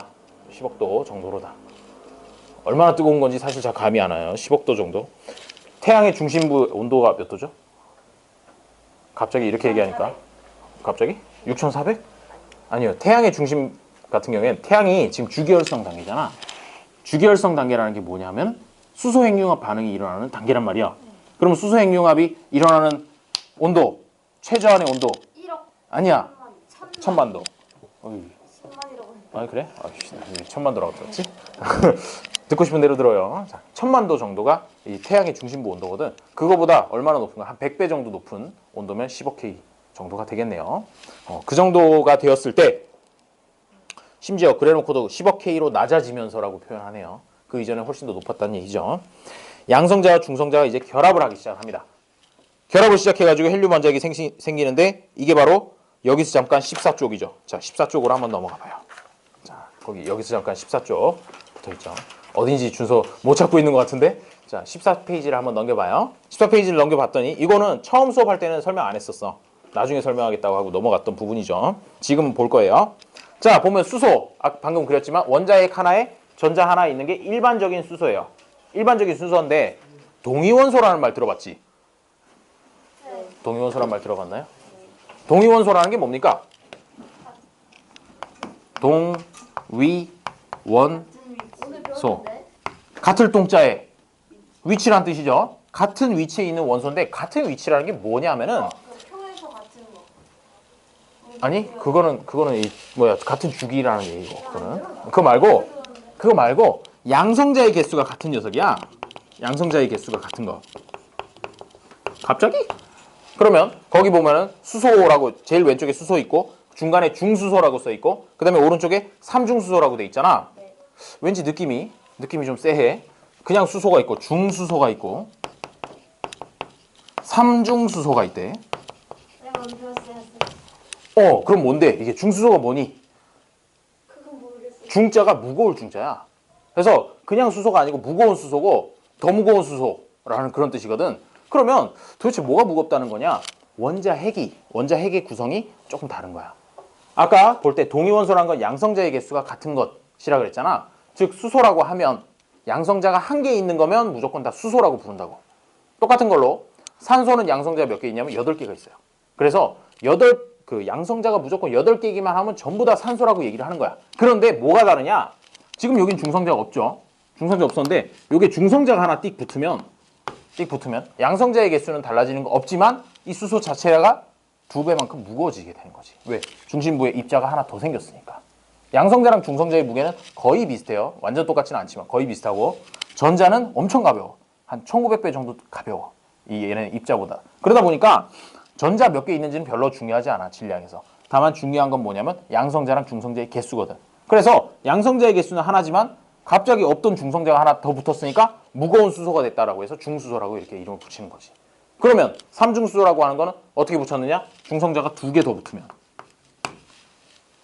10억 도 정도로다. 얼마나 뜨거운 건지 사실 잘 감이 안 와요. 10억 도 정도. 태양의 중심부 온도가 몇 도죠? 갑자기 이렇게 얘기하니까 갑자기? 6,400? 아니요. 태양의 중심 같은 경우에는 태양이 지금 주기혈성 단계잖아. 주기혈성 단계라는 게 뭐냐면 수소 핵융합 반응이 일어나는 단계란 말이야. 그러면 수소 핵융합이 일어나는 온도, 최저한의 온도 1억 아니야. 1,000만 도. 10만이라고. 아, 그래? 아, 1,000만 도라고 들었지? 듣고 싶은 대로 들어요. 자, 1,000만 도 정도가 이 태양의 중심부 온도거든. 그거보다 얼마나 높은가? 한 100배 정도 높은 온도면 10억 K 정도가 되겠네요. 그 정도가 되었을 때 심지어 그래놓고도 10억 K로 낮아지면서라고 표현하네요. 그 이전에 훨씬 더 높았다는 얘기죠. 양성자와 중성자가 이제 결합을 하기 시작합니다. 결합을 시작해가지고 헬륨 원자핵이 생기는데 이게 바로 여기서 잠깐 14쪽이죠. 자, 14쪽으로 한번 넘어가 봐요. 자, 여기서 잠깐 14쪽 붙어있죠. 어딘지 준서 못 찾고 있는 것 같은데 자, 14페이지를 한번 넘겨봐요. 14페이지를 넘겨봤더니 이거는 처음 수업할 때는 설명 안 했었어. 나중에 설명하겠다고 하고 넘어갔던 부분이죠. 지금 볼 거예요. 자, 보면 수소, 방금 그렸지만 원자핵 하나에 전자 하나 있는 게 일반적인 수소예요. 일반적인 수소인데 동위원소라는 말 들어봤지? 네. 동위원소라는 말 들어봤나요? 동위원소라는 게 뭡니까? 동위원소. 오늘 배웠는데. 같을 동자에 위치란 뜻이죠. 같은 위치에 있는 원소인데 같은 위치라는 게 뭐냐면은 평에서 같은 거. 아니 그거는 같은 주기라는 얘기고 그거 말고 양성자의 개수가 같은 녀석이야. 양성자의 개수가 같은 거. 갑자기? 그러면 거기 보면은 수소라고 제일 왼쪽에 수소 있고 중간에 중수소라고 써 있고 그다음에 오른쪽에 삼중수소라고 돼 있잖아. 네. 왠지 느낌이 좀 쎄해. 그냥 수소가 있고 중수소가 있고 삼중수소가 있대. 내가 오늘 배웠어요. 그럼 뭔데? 이게 중수소가 뭐니? 그건 모르겠어요. 중자가 무거울 중자야. 그래서 그냥 수소가 아니고 무거운 수소고 더 무거운 수소라는 그런 뜻이거든. 그러면 도대체 뭐가 무겁다는 거냐? 원자 핵의 구성이 조금 다른 거야. 아까 볼 때 동위원소라는 건 양성자의 개수가 같은 것이라 그랬잖아. 즉 수소라고 하면 양성자가 한 개 있는 거면 무조건 다 수소라고 부른다고. 똑같은 걸로 산소는 양성자가 몇 개 있냐면 8개가 있어요. 그래서 양성자가 무조건 8개이기만 하면 전부 다 산소라고 얘기를 하는 거야. 그런데 뭐가 다르냐? 지금 여긴 중성자가 없죠. 중성자 없었는데 여기 중성자가 하나 띡 붙으면 양성자의 개수는 달라지는 거 없지만 이 수소 자체가 2배만큼 무거워지게 되는 거지. 왜? 중심부에 입자가 하나 더 생겼으니까. 양성자랑 중성자의 무게는 거의 비슷해요. 완전 똑같지는 않지만 거의 비슷하고 전자는 엄청 가벼워. 한 1900배 정도 가벼워. 얘는 입자보다. 그러다 보니까 전자 몇 개 있는지는 별로 중요하지 않아. 질량에서. 다만 중요한 건 뭐냐면 양성자랑 중성자의 개수거든. 그래서 양성자의 개수는 하나지만 갑자기 없던 중성자가 하나 더 붙었으니까 무거운 수소가 됐다라고 해서 중수소라고 이렇게 이름을 붙이는 거지. 그러면 삼중수소라고 하는 거는 어떻게 붙였느냐? 중성자가 2개 더 붙으면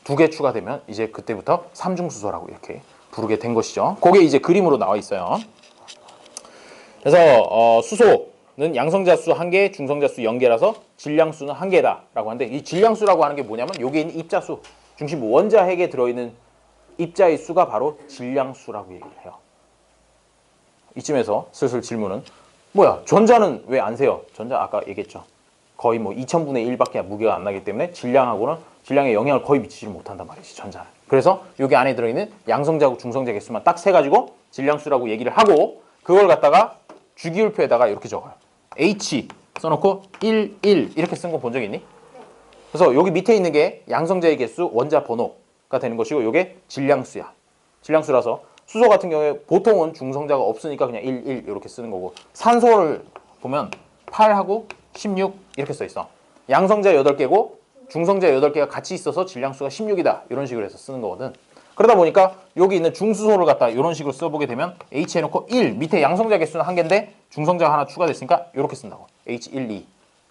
2개 추가되면 이제 그때부터 삼중수소라고 이렇게 부르게 된 것이죠. 그게 이제 그림으로 나와 있어요. 그래서 수소는 양성자수 1개, 중성자수 0개라서 질량수는 1개다라고 하는데 이 질량수라고 하는 게 뭐냐면 여기에 있는 입자수, 중심부 원자 핵에 들어있는 입자의 수가 바로 질량수라고 얘기를 해요. 이쯤에서 슬슬 질문은 뭐야? 전자는 왜 안 세요? 전자 아까 얘기했죠. 거의 뭐 2000분의 1밖에 무게가 안 나기 때문에 질량에 영향을 거의 미치지 못한단 말이지, 전자는. 그래서 여기 안에 들어있는 양성자하고 중성자 개수만 딱 세가지고 질량수라고 얘기를 하고 그걸 갖다가 주기율표에다가 이렇게 적어요. H 써놓고 1, 1 이렇게 쓴 거 본 적 있니? 그래서 여기 밑에 있는 게 양성자의 개수, 원자 번호가 되는 것이고 이게 질량수야. 질량수라서 수소 같은 경우에 보통은 중성자가 없으니까 그냥 1, 1 이렇게 쓰는 거고 산소를 보면 8하고 16 이렇게 써 있어. 양성자 8개고 중성자 8개가 같이 있어서 질량수가 16이다. 이런 식으로 해서 쓰는 거거든. 그러다 보니까 여기 있는 중수소를 갖다 이런 식으로 써보게 되면 H 해놓고 1 밑에 양성자 개수는 1개인데 중성자가 하나 추가됐으니까 이렇게 쓴다고. H1, 2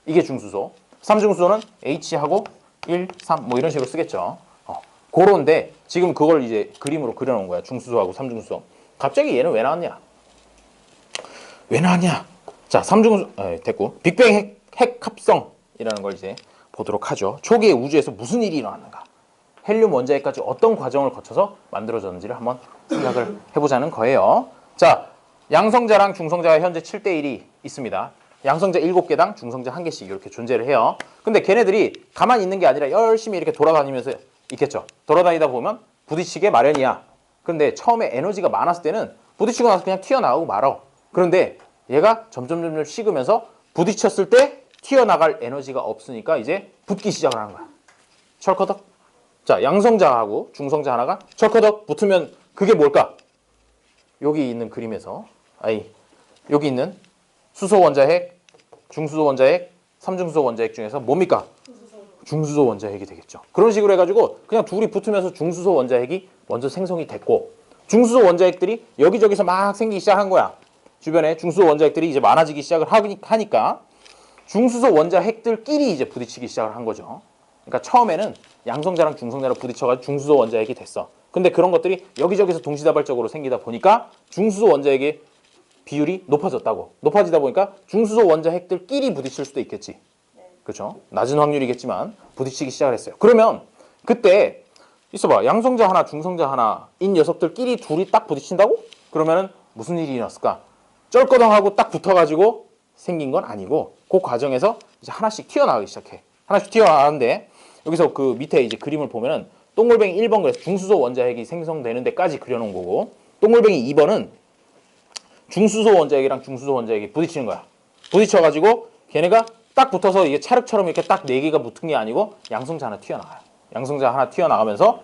이게 중수소. 삼중수소는 H하고 1, 3 뭐 이런 식으로 쓰겠죠. 그런데 지금 그걸 이제 그림으로 그려놓은 거야. 중수소하고 삼중수소. 갑자기 얘는 왜 나왔냐? 자, 됐고. 빅뱅 핵 합성이라는 걸 이제 보도록 하죠. 초기에 우주에서 무슨 일이 일어났는가? 헬륨 원자핵까지 어떤 과정을 거쳐서 만들어졌는지를 한번 생각을 해보자는 거예요. 자, 양성자랑 중성자가 현재 7대1이 있습니다. 양성자 7개당 중성자 1개씩 이렇게 존재를 해요. 근데 걔네들이 가만히 있는 게 아니라 열심히 이렇게 돌아다니면서 있겠죠. 돌아다니다 보면 부딪히게 마련이야. 근데 처음에 에너지가 많았을 때는 부딪히고 나서 그냥 튀어나가고 말어. 그런데 얘가 점점 식으면서 부딪혔을 때 튀어나갈 에너지가 없으니까 이제 붙기 시작을 하는 거야. 철커덕. 자, 양성자하고 중성자 하나가 철커덕 붙으면 그게 뭘까? 여기 있는 그림에서 여기 있는 수소 원자핵, 중수소 원자핵, 삼중수소 원자핵 중에서 뭡니까? 중수소 원자핵이 되겠죠. 그런 식으로 해가지고 그냥 둘이 붙으면서 중수소 원자핵이 먼저 생성이 됐고 중수소 원자핵들이 여기저기서 막 생기기 시작한 거야. 주변에 중수소 원자핵들이 이제 많아지기 시작을 하니까 중수소 원자핵들끼리 이제 부딪히기 시작을 한 거죠. 그러니까 처음에는 양성자랑 중성자랑 부딪혀가지고 중수소 원자핵이 됐어. 근데 그런 것들이 여기저기서 동시다발적으로 생기다 보니까 중수소 원자핵의 비율이 높아졌다고. 높아지다 보니까 중수소 원자핵들끼리 부딪힐 수도 있겠지. 그렇죠? 낮은 확률이겠지만 부딪히기 시작을 했어요. 그러면 그때 있어봐. 양성자 하나, 중성자 하나인 녀석들끼리 둘이 딱 부딪힌다고? 그러면은 무슨 일이 일어났을까? 쩔거덩하고 딱 붙어가지고 생긴 건 아니고 그 과정에서 이제 하나씩 튀어나가기 시작해. 하나씩 튀어나가는데 여기서 그 밑에 이제 그림을 보면은 동글뱅이 1번 그래서 중수소 원자핵이 생성되는 데까지 그려놓은 거고 동글뱅이 2번은 중수소 원자핵이랑 중수소 원자핵이 부딪히는 거야. 부딪혀가지고 걔네가 딱 붙어서 이게 찰흙처럼 이렇게 딱 4개가 붙은 게 아니고 양성자 하나 튀어나가요. 양성자 하나 튀어나가면서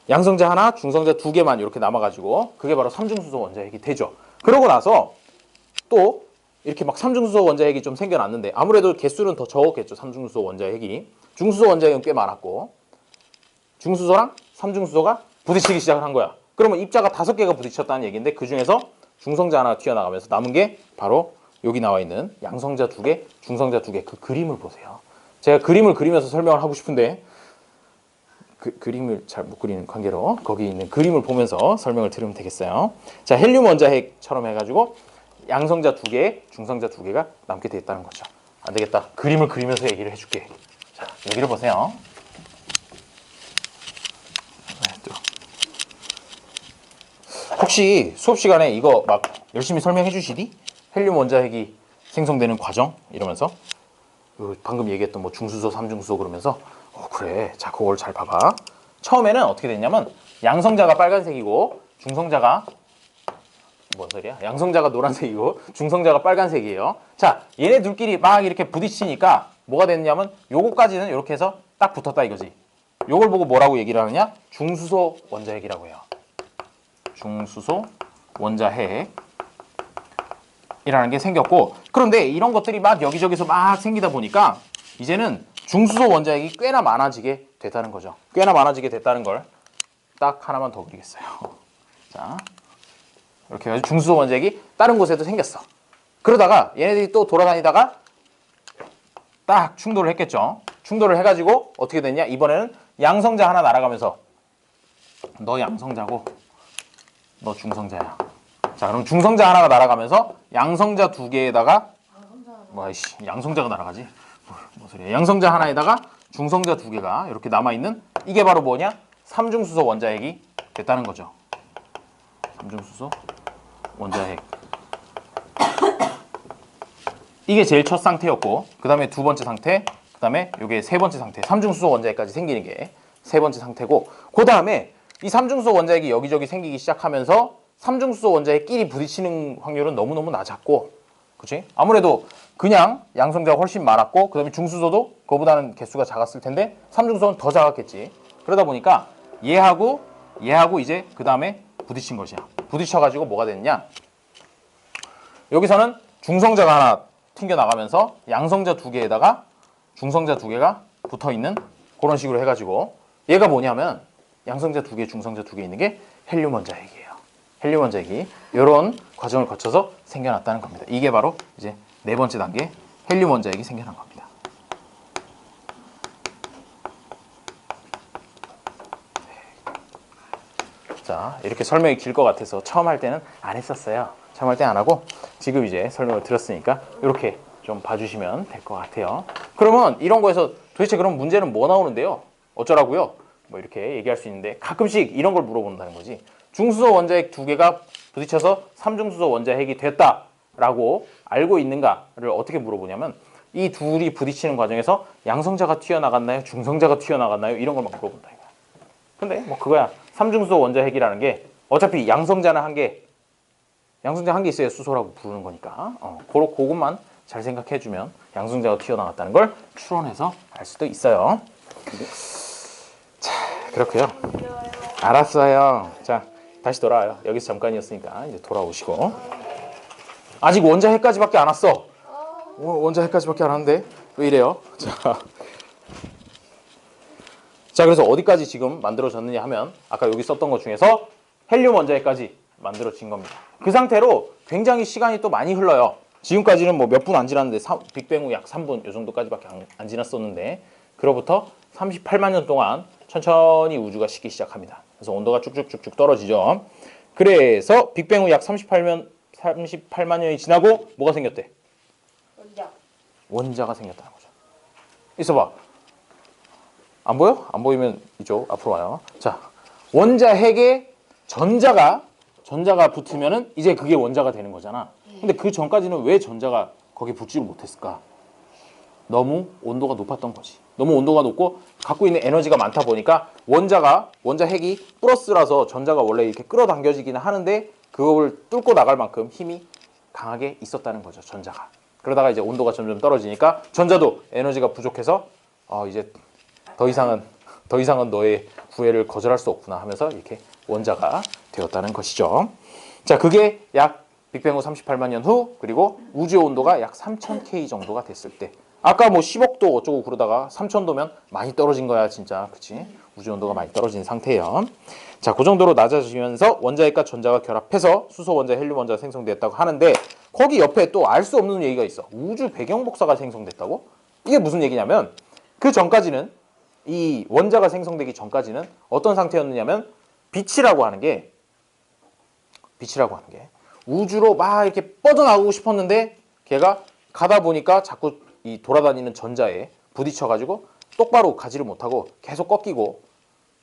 양성자 하나, 중성자 2개만 이렇게 남아가지고 그게 바로 삼중수소 원자핵이 되죠. 그러고 나서 또 이렇게 막 삼중수소 원자핵이 좀 생겨났는데 아무래도 개수는 더 적었겠죠. 삼중수소 원자핵이. 중수소 원자핵은 꽤 많았고 중수소랑 삼중수소가 부딪히기 시작을 한 거야. 그러면 입자가 5개가 부딪혔다는 얘기인데 그 중에서 중성자 하나 튀어나가면서 남은 게 바로 여기 나와 있는 양성자 2개, 중성자 2개 그 그림을 보세요. 제가 그림을 그리면서 설명을 하고 싶은데 그림을 잘 못 그리는 관계로 거기 있는 그림을 보면서 설명을 들으면 되겠어요. 자, 헬륨 원자핵처럼 해가지고 양성자 2개, 중성자 2개가 남게 돼 있다는 거죠. 안 되겠다. 그림을 그리면서 얘기를 해줄게. 자, 여기를 보세요. 네, 또. 혹시 수업 시간에 이거 막 열심히 설명해 주시디? 헬륨 원자핵이 생성되는 과정 이러면서 방금 얘기했던 뭐 중수소, 삼중수소 그러면서 그래. 자, 그걸 잘 봐봐. 처음에는 어떻게 됐냐면 양성자가 빨간색이고 중성자가 뭔 소리야? 양성자가 노란색이고 중성자가 빨간색이에요. 자, 얘네 둘끼리 막 이렇게 부딪히니까 뭐가 됐냐면 요거까지는 이렇게 해서 딱 붙었다 이거지. 요걸 보고 뭐라고 얘기를 하느냐? 중수소 원자핵이라고 해요. 중수소 원자핵 이라는 게 생겼고, 그런데 이런 것들이 막 여기저기서 막 생기다 보니까 이제는 중수소 원자핵이 꽤나 많아지게 됐다는 거죠. 꽤나 많아지게 됐다는 걸 딱 하나만 더 그리겠어요. 자, 이렇게 해서 중수소 원자핵이 다른 곳에도 생겼어. 그러다가 얘네들이 또 돌아다니다가 딱 충돌을 했겠죠. 충돌을 해가지고 어떻게 됐냐? 이번에는 양성자 하나 날아가면서 너 양성자고 너 중성자야. 자, 그럼 중성자 하나가 날아가면서 양성자 2개에다가 양성자가 날아가지? 뭐 소리야? 양성자 하나에다가 중성자 2개가 이렇게 남아있는 이게 바로 뭐냐? 삼중수소 원자핵이 됐다는 거죠. 삼중수소 원자핵. 이게 제일 첫 상태였고, 그 다음에 두 번째 상태, 그 다음에 이게 세 번째 상태. 삼중수소 원자핵까지 생기는 게 세 번째 상태고, 그 다음에 이 삼중수소 원자핵이 여기저기 생기기 시작하면서 삼중수소 원자핵끼리 부딪히는 확률은 너무너무 낮았고, 그치? 아무래도 그냥 양성자가 훨씬 많았고, 그 다음에 중수소도 그거보다는 개수가 작았을 텐데 삼중수소는 더 작았겠지. 그러다 보니까 얘하고 이제 그 다음에 부딪힌 것이야. 부딪혀가지고 뭐가 됐냐? 여기서는 중성자가 하나 튕겨나가면서 양성자 2개에다가 중성자 2개가 붙어있는 그런 식으로 해가지고 얘가 뭐냐면 양성자 2개, 중성자 2개 있는 게 헬륨 원자핵이에요. 헬륨 원자핵이 이런 과정을 거쳐서 생겨났다는 겁니다. 이게 바로 이제 네 번째 단계 헬륨 원자핵이 생겨난 겁니다. 자, 이렇게 설명이 길 것 같아서 처음 할 때는 안 했었어요. 처음 할 때 안 하고 지금 이제 설명을 들었으니까 이렇게 좀 봐주시면 될 것 같아요. 그러면 이런 거에서 도대체 그럼 문제는 뭐 나오는데요? 어쩌라고요? 뭐 이렇게 얘기할 수 있는데 가끔씩 이런 걸 물어본다는 거지. 중수소 원자핵 2개가 부딪혀서 삼중수소 원자핵이 됐다라고 알고 있는가를 어떻게 물어보냐면 이 둘이 부딪히는 과정에서 양성자가 튀어나갔나요? 중성자가 튀어나갔나요? 이런 걸 막 물어본다 이거야. 근데 뭐 그거야. 삼중수소 원자핵이라는 게 어차피 양성자는 한 개, 양성자 한 개 있어야 수소라고 부르는 거니까 그것만 잘 생각해주면 양성자가 튀어나갔다는 걸 추론해서 알 수도 있어요. 자, 그렇고요. 알았어요. 자, 다시 돌아와요. 여기서 잠깐이었으니까 이제 돌아오시고. 아직 원자핵까지밖에 안 왔어. 원자핵까지밖에 안 왔는데 왜 이래요? 자, 그래서 어디까지 지금 만들어졌느냐 하면 아까 여기 썼던 것 중에서 헬륨 원자핵까지 만들어진 겁니다. 그 상태로 굉장히 시간이 또 많이 흘러요. 지금까지는 뭐 몇 분 안 지났는데 빅뱅 후 약 3분 이 정도까지밖에 안 지났었는데 그로부터 38만 년 동안 천천히 우주가 식기 시작합니다. 그래서 온도가 쭉쭉쭉쭉 떨어지죠. 그래서 빅뱅 후 약 38만 년이 지나고 뭐가 생겼대? 원자가 생겼다는 거죠. 있어봐. 안 보여? 안 보이면 이쪽 앞으로 와요. 자, 원자핵에 전자가 붙으면은 이제 그게 원자가 되는 거잖아. 근데 그 전까지는 왜 전자가 거기 붙지를 못했을까? 너무 온도가 높았던 거지. 너무 온도가 높고 갖고 있는 에너지가 많다 보니까 원자핵이 플러스라서 전자가 원래 이렇게 끌어당겨지기는 하는데 그걸 뚫고 나갈 만큼 힘이 강하게 있었다는 거죠, 전자가. 그러다가 이제 온도가 점점 떨어지니까 전자도 에너지가 부족해서 이제 더 이상은 너의 구애를 거절할 수 없구나 하면서 이렇게 원자가 되었다는 것이죠. 자, 그게 약 빅뱅 후 38만 년 후, 그리고 우주의 온도가 약 3000K 정도가 됐을 때. 아까 뭐 10억도 어쩌고 그러다가 3000도면 많이 떨어진 거야, 진짜. 그치? 우주 온도가 많이 떨어진 상태예요. 자, 그 정도로 낮아지면서 원자핵과 전자가 결합해서 수소 원자, 헬륨 원자가 생성됐다고 하는데 거기 옆에 또 알 수 없는 얘기가 있어. 우주 배경 복사가 생성됐다고? 이게 무슨 얘기냐면 그 전까지는 이 원자가 생성되기 전까지는 어떤 상태였느냐면 빛이라고 하는 게 우주로 막 이렇게 뻗어나가고 싶었는데 걔가 가다 보니까 자꾸 이 돌아다니는 전자에 부딪혀가지고 똑바로 가지를 못하고 계속 꺾이고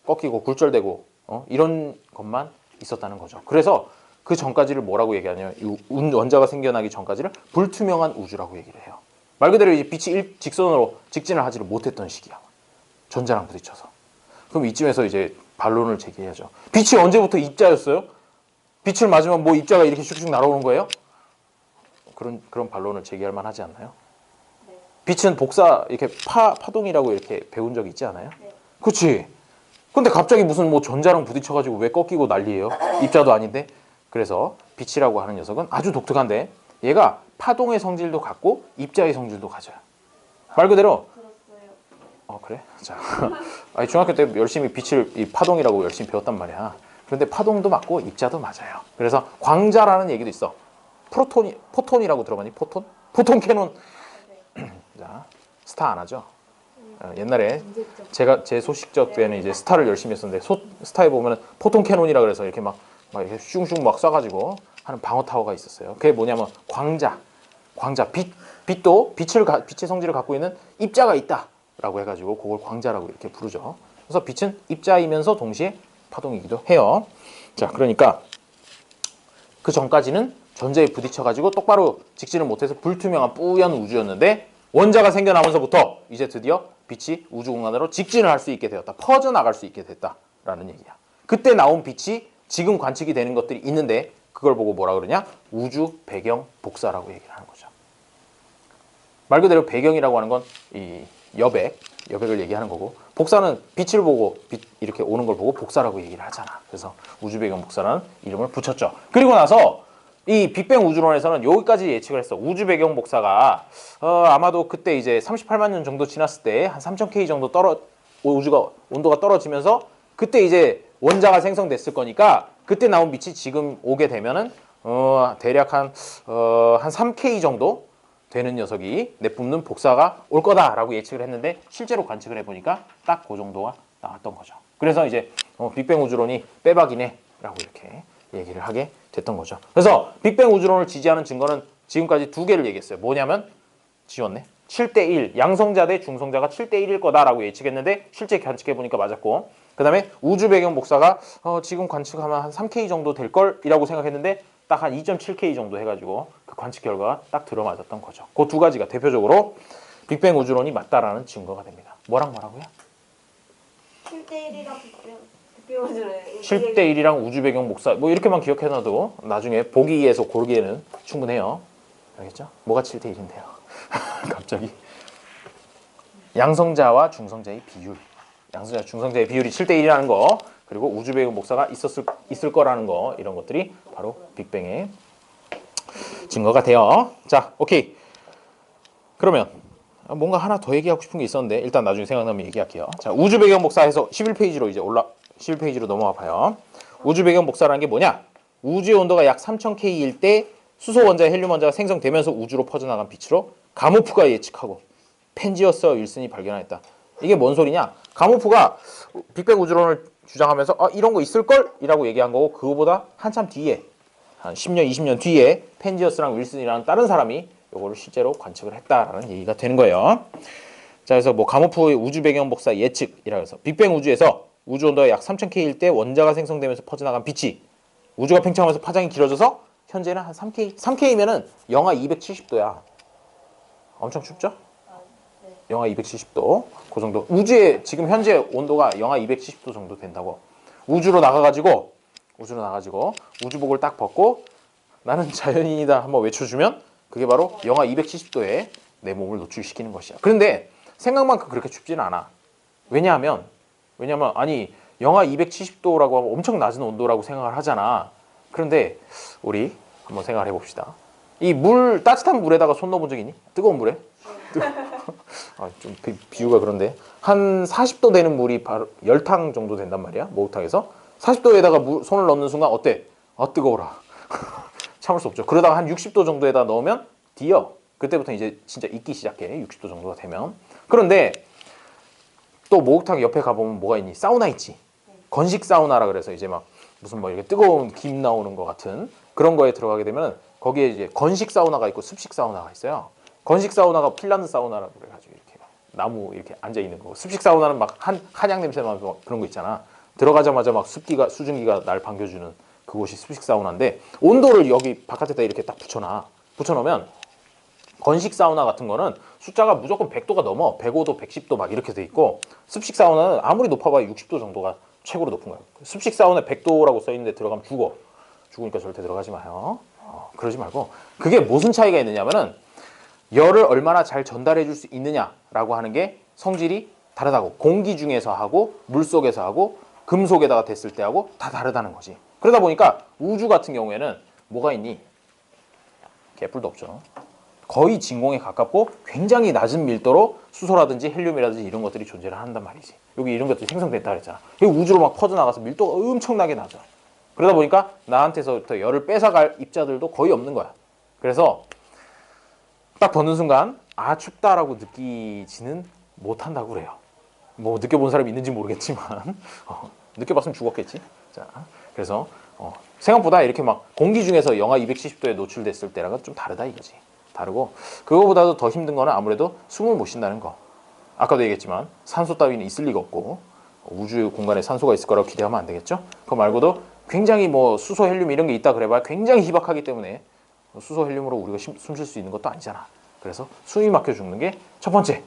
굴절되고 이런 것만 있었다는 거죠. 그래서 그 전까지를 뭐라고 얘기하냐면 이 원자가 생겨나기 전까지를 불투명한 우주라고 얘기를 해요. 말 그대로 이제 빛이 직선으로 직진을 하지를 못했던 시기야. 전자랑 부딪혀서. 그럼 이쯤에서 이제 반론을 제기해야죠. 빛이 언제부터 입자였어요? 빛을 맞으면 뭐 입자가 이렇게 슉슉 날아오는 거예요? 그런 반론을 제기할 만하지 않나요? 네. 빛은 복사 이렇게 파동이라고 이렇게 배운 적 있지 않아요? 네. 그렇지. 근데 갑자기 무슨 뭐 전자랑 부딪혀가지고 왜 꺾이고 난리예요? 입자도 아닌데. 그래서 빛이라고 하는 녀석은 아주 독특한데 얘가 파동의 성질도 갖고 입자의 성질도 가져요. 말 그대로. 들었어요. 그래? 자, 아니, 중학교 때 열심히 빛을 이 파동이라고 열심히 배웠단 말이야. 그런데 파동도 맞고 입자도 맞아요. 그래서 광자라는 얘기도 있어. 포톤이라고 들어봤니? 포톤 캐논. 자, 스타 안 하죠? 옛날에 제 소식적 때는 이제 스타를 열심히 했었는데 스타에 보면은 포톤 캐논이라 그래서 이렇게 막 이렇게 슝슝 막 쏴가지고 하는 방어 타워가 있었어요. 그게 뭐냐면 광자 빛도 빛의 성질을 갖고 있는 입자가 있다라고 해가지고 그걸 광자라고 이렇게 부르죠. 그래서 빛은 입자이면서 동시에 파동이기도 해요. 자, 그러니까 그 전까지는 전자에 부딪혀가지고 똑바로 직진을 못해서 불투명한 뿌연 우주였는데 원자가 생겨나면서부터 이제 드디어 빛이 우주 공간으로 직진을 할 수 있게 되었다. 퍼져나갈 수 있게 됐다라는 얘기야. 그때 나온 빛이 지금 관측이 되는 것들이 있는데 그걸 보고 뭐라 그러냐? 우주 배경 복사라고 얘기를 하는 거죠. 말 그대로 배경이라고 하는 건 이 여백을 얘기하는 거고 복사는 빛을 보고 빛 이렇게 오는 걸 보고 복사라고 얘기를 하잖아. 그래서 우주 배경 복사라는 이름을 붙였죠. 그리고 나서 이 빅뱅 우주론에서는 여기까지 예측을 했어. 우주 배경 복사가 아마도 그때 이제 38만 년 정도 지났을 때 한 3000K 정도 우주가 온도가 떨어지면서 그때 이제 원자가 생성됐을 거니까 그때 나온 빛이 지금 오게 되면은 대략 한 3K 정도 되는 녀석이 내뿜는 복사가 올 거다라고 예측을 했는데 실제로 관측을 해보니까 딱 그 정도가 나왔던 거죠. 그래서 이제 빅뱅 우주론이 빼박이네라고 이렇게 얘기를 하게 됐던 거죠. 그래서 빅뱅 우주론을 지지하는 증거는 지금까지 두 개를 얘기했어요. 뭐냐면 지웠네. 7대1 양성자 대 중성자가 7대1일 거다라고 예측했는데 실제 관측해보니까 맞았고 그 다음에 우주 배경 복사가 지금 관측하면 한 3K 정도 될 걸이라고 생각했는데 딱 한 2.7K 정도 해가지고 그 관측 결과가 딱 들어맞았던 거죠. 그 두 가지가 대표적으로 빅뱅 우주론이 맞다라는 증거가 됩니다. 뭐라고요? 7대1이랑 빅뱅우주를 7대1이랑 우주 배경 복사 뭐 이렇게만 기억해놔도 나중에 보기에서 고르기에는 충분해요. 알겠죠? 뭐가 7대1인데요? 갑자기 양성자와 중성자의 비율 양성자 중성자의 비율이 7대1이라는 거 그리고 우주 배경 복사가 있을 거라는 거 이런 것들이 바로 빅뱅의 증거가 돼요. 자, 오케이. 그러면 뭔가 하나 더 얘기하고 싶은 게 있었는데 일단 나중에 생각나면 얘기할게요. 자, 우주 배경 복사해서 11페이지로 이제 11페이지로 넘어가 봐요. 우주 배경 복사라는 게 뭐냐? 우주의 온도가 약 3000K일 때 수소 원자, 헬륨 원자가 생성되면서 우주로 퍼져나간 빛으로 가모프가 예측하고 펜지어스와 윌슨이 발견했다. 이게 뭔 소리냐? 가모프가 빅뱅 우주론을 주장하면서 이런 거 있을걸? 이라고 얘기한 거고 그거보다 한참 뒤에 한 10년, 20년 뒤에 펜지어스랑 윌슨이라는 다른 사람이 이거를 실제로 관측을 했다라는 얘기가 되는 거예요. 자, 그래서 뭐 가모프의 우주 배경 복사 예측이라고 해서 빅뱅 우주에서 우주 온도가 약 3000K일 때 원자가 생성되면서 퍼져나간 빛이 우주가 팽창하면서 파장이 길어져서 현재는 한 3K면은 영하 270도야. 엄청 춥죠? 영하 270도 그 정도. 우주의 지금 현재 온도가 영하 270도 정도 된다고. 우주로 나가가지고 우주복을 딱 벗고 나는 자연인이다 한번 외쳐주면 그게 바로 영하 270도에 내 몸을 노출시키는 것이야. 그런데 생각만큼 그렇게 춥지는 않아. 왜냐하면 아니 영하 270도라고 하면 엄청 낮은 온도라고 생각을 하잖아. 그런데 우리 한번 생각을 해봅시다. 이 따뜻한 물에다가 손 넣어본 적 있니? 뜨거운 물에? 좀 비유가 그런데 한 40도 되는 물이 바로 열탕 정도 된단 말이야. 목욕탕에서 40도에다가 손을 넣는 순간 어때? 뜨거워라. 참을 수 없죠. 그러다가 한 60도 정도에다 넣으면 뒤어. 그때부터 이제 진짜 익기 시작해. 60도 정도가 되면. 그런데 또 목욕탕 옆에 가보면 뭐가 있니? 사우나 있지. 건식 사우나라 그래서 이제 막 무슨 뭐 이렇게 뜨거운 김 나오는 것 같은 그런 거에 들어가게 되면 거기에 이제 건식 사우나가 있고 습식 사우나가 있어요. 건식 사우나가 핀란드 사우나라고 그래가지고 이렇게 나무 이렇게 앉아 있는 거고, 습식 사우나는 막 한약 냄새 나고 그런 거 있잖아. 들어가자마자 막 수증기가 날 반겨주는 그곳이 습식 사우나인데, 온도를 여기 바깥에다 이렇게 딱 붙여놓으면 건식 사우나 같은 거는 숫자가 무조건 100도가 넘어. 105도, 110도 막 이렇게 돼 있고, 습식 사우나는 아무리 높아봐야 60도 정도가 최고로 높은 거예요. 습식 사우나에 100도라고 써 있는데 들어가면 죽으니까 절대 들어가지 마요. 그러지 말고, 그게 무슨 차이가 있느냐면은 열을 얼마나 잘 전달해 줄 수 있느냐라고 하는 게 성질이 다르다고. 공기 중에서 하고 물 속에서 하고 금속에다가 됐을 때 하고 다 다르다는 거지. 그러다 보니까 우주 같은 경우에는 뭐가 있니? 개뿔도 없죠. 거의 진공에 가깝고 굉장히 낮은 밀도로 수소라든지 헬륨이라든지 이런 것들이 존재를 한단 말이지. 여기 이런 것들이 생성됐다 그랬잖아. 우주로 막 퍼져나가서 밀도가 엄청나게 낮아. 그러다 보니까 나한테서부터 열을 뺏어갈 입자들도 거의 없는 거야. 그래서 딱 보는 순간 아 춥다라고 느끼지는 못한다고 그래요. 뭐 느껴본 사람이 있는지 모르겠지만 느껴봤으면 죽었겠지. 자, 그래서 생각보다 이렇게 막 공기 중에서 영하 270도에 노출됐을 때랑은 좀 다르다 이거지. 다르고, 그거보다도 더 힘든 거는 아무래도 숨을 못 쉰다는 거. 아까도 얘기했지만 산소 따위는 있을 리가 없고 우주 공간에 산소가 있을 거라고 기대하면 안 되겠죠. 그거 말고도 굉장히 뭐 수소, 헬륨 이런 게 있다 그래봐야 굉장히 희박하기 때문에 수소, 헬륨으로 우리가 숨 쉴 수 있는 것도 아니잖아. 그래서 숨이 막혀 죽는 게 첫 번째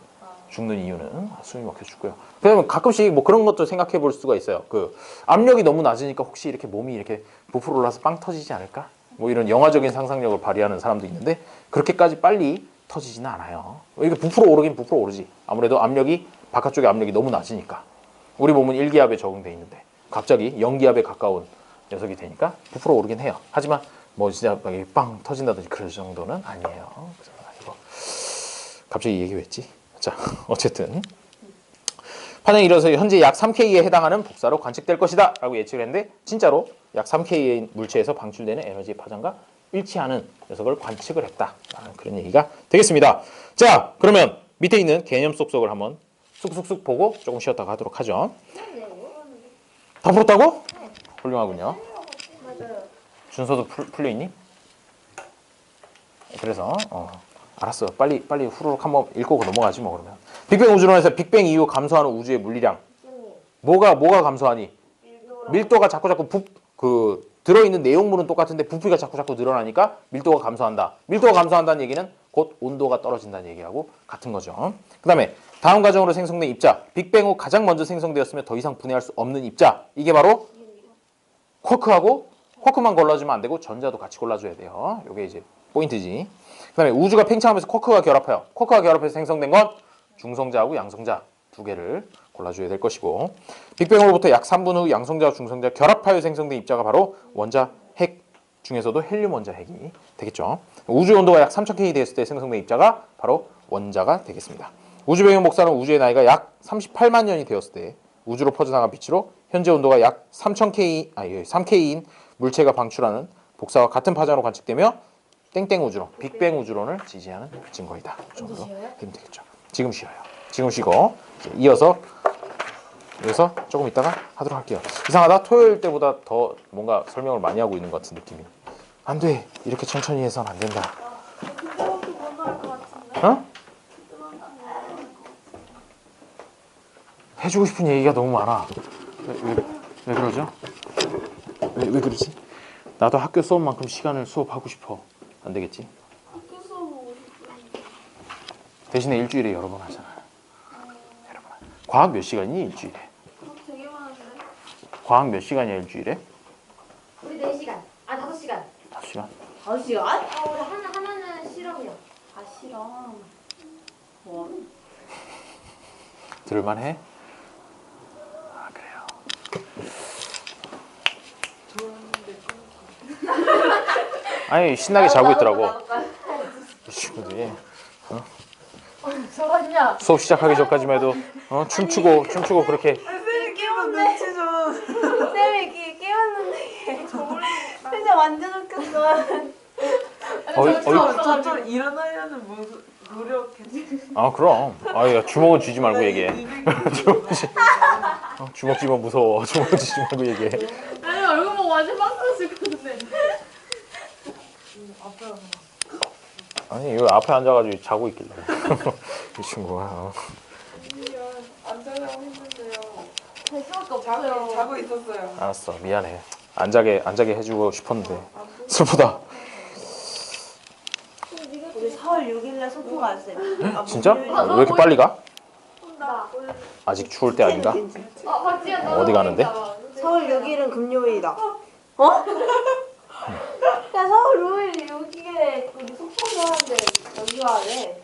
죽는 이유는 숨이 막혀 죽고요. 그다음에 가끔씩 뭐 그런 것도 생각해 볼 수가 있어요. 그 압력이 너무 낮으니까 혹시 이렇게 몸이 이렇게 부풀어 올라서 빵 터지지 않을까? 뭐 이런 영화적인 상상력을 발휘하는 사람도 있는데 그렇게까지 빨리 터지지는 않아요. 이게 부풀어 오르긴 부풀어 오르지. 아무래도 압력이 바깥쪽에 압력이 너무 낮으니까. 우리 몸은 일기압에 적응돼 있는데 갑자기 영기압에 가까운 녀석이 되니까 부풀어 오르긴 해요. 하지만 뭐 진짜 빵 터진다든지 그럴 정도는 아니에요. 아니고. 갑자기 이 얘기 왜 했지? 자, 어쨌든 파장이 일어서 현재 약 3K에 해당하는 복사로 관측될 것이다 라고 예측을 했는데 진짜로 약 3K의 물체에서 방출되는 에너지의 파장과 일치하는 녀석을 관측을 했다라는 그런 얘기가 되겠습니다. 자, 그러면 밑에 있는 개념 속속을 한번 쑥쑥쑥 보고 조금 쉬었다가 하도록 하죠. 다 풀었다고? 네. 훌륭하군요. 맞아요. 준서도 풀려있니? 그래서 알았어. 빨리 후루룩 한번 읽고 넘어가지 뭐. 그러면 빅뱅 우주론에서 빅뱅 이후 감소하는 우주의 물리량, 뭐가 감소하니? 밀도가 자꾸 들어있는 내용물은 똑같은데 부피가 자꾸 늘어나니까 밀도가 감소한다. 밀도가 감소한다는 얘기는 곧 온도가 떨어진다는 얘기하고 같은 거죠. 그 다음에 다음 과정으로 생성된 입자, 빅뱅 후 가장 먼저 생성되었으며 더 이상 분해할 수 없는 입자, 이게 바로 쿼크만 골라주면 안 되고 전자도 같이 골라줘야 돼요. 이게 이제 포인트지. 그 다음에 우주가 팽창하면서 쿼크가 결합해요. 쿼크가 결합해서 생성된 건 중성자하고 양성자 두 개를 골라줘야 될 것이고, 빅뱅으로부터 약 3분 후 양성자와 중성자 결합하여 생성된 입자가 바로 원자 핵 중에서도 헬륨 원자 핵이 되겠죠. 우주 온도가 약 3000K 됐을 때 생성된 입자가 바로 원자가 되겠습니다. 우주 배경 복사는 우주의 나이가 약 38만 년이 되었을 때 우주로 퍼져나간 빛으로 현재 온도가 약 3K인 물체가 방출하는 복사와 같은 파장으로 관측되며 땡땡 우주론, 빅뱅 우주론을 지지하는 증거이다. 그 정도로 되면 되겠죠. 지금 쉬어요. 지금 쉬고 이어서 조금 이따가 하도록 할게요. 이상하다. 토요일 때보다 더 뭔가 설명을 많이 하고 있는 것 같은 느낌이. 안 돼. 이렇게 천천히 해서는 안 된다. 그때부터 못 나올 것 같은데. 어? 해주고 싶은 얘기가 너무 많아. 왜 그러죠? 왜 그러지? 나도 학교 수업만큼 시간을 수업하고 싶어. 안 되겠지? 학교 수업 오고 싶은데. 대신에 일주일에 여러 번 하잖아. 여러 번. 과학 몇 시간이니 일주일에? 되게 많은데. 과학 몇 시간이야 일주일에? 우리 4시간. 아, 5시간. 5시간? 5시간? 우리 하나는 실험이야. 아 싫어. 뭐? 들을만해? 아 그래요. 아니 신나게 자고 있더라고. 친구들이 저거냐? 수업 시작하기 전까지만 해도 춤추고 그렇게. 쌤이 깨웠네. 쌤이 깨웠는데. 쌤이 완전 웃겼어. 어이 저좀 일어나려는 노력했어. 아 그럼. 아야 주먹은 쥐지 말고 얘기해. 주먹 쥐면 무서워. 주먹 쥐지 말고 얘기해. 아니 얼굴 보고 완전 빵 터질 건데. 아니 이거 앞에 앉아가지고 자고 있길래 이 친구가. 안 자려고 했는데요. 될 수밖에 없어요. 자고 있었어요. 알았어 미안해. 안 자게 해주고 싶었는데 슬프다. 우리 4월 6일날 소풍 갔어요. 진짜? 왜 이렇게 빨리 가? 나. 아직 추울 때 아닌가? 박지현 너. 어디 가는데? 4월 6일은 금요일이다. 어? 야 4월 5일 여기에 우리 소풍 가는데 여기 와래.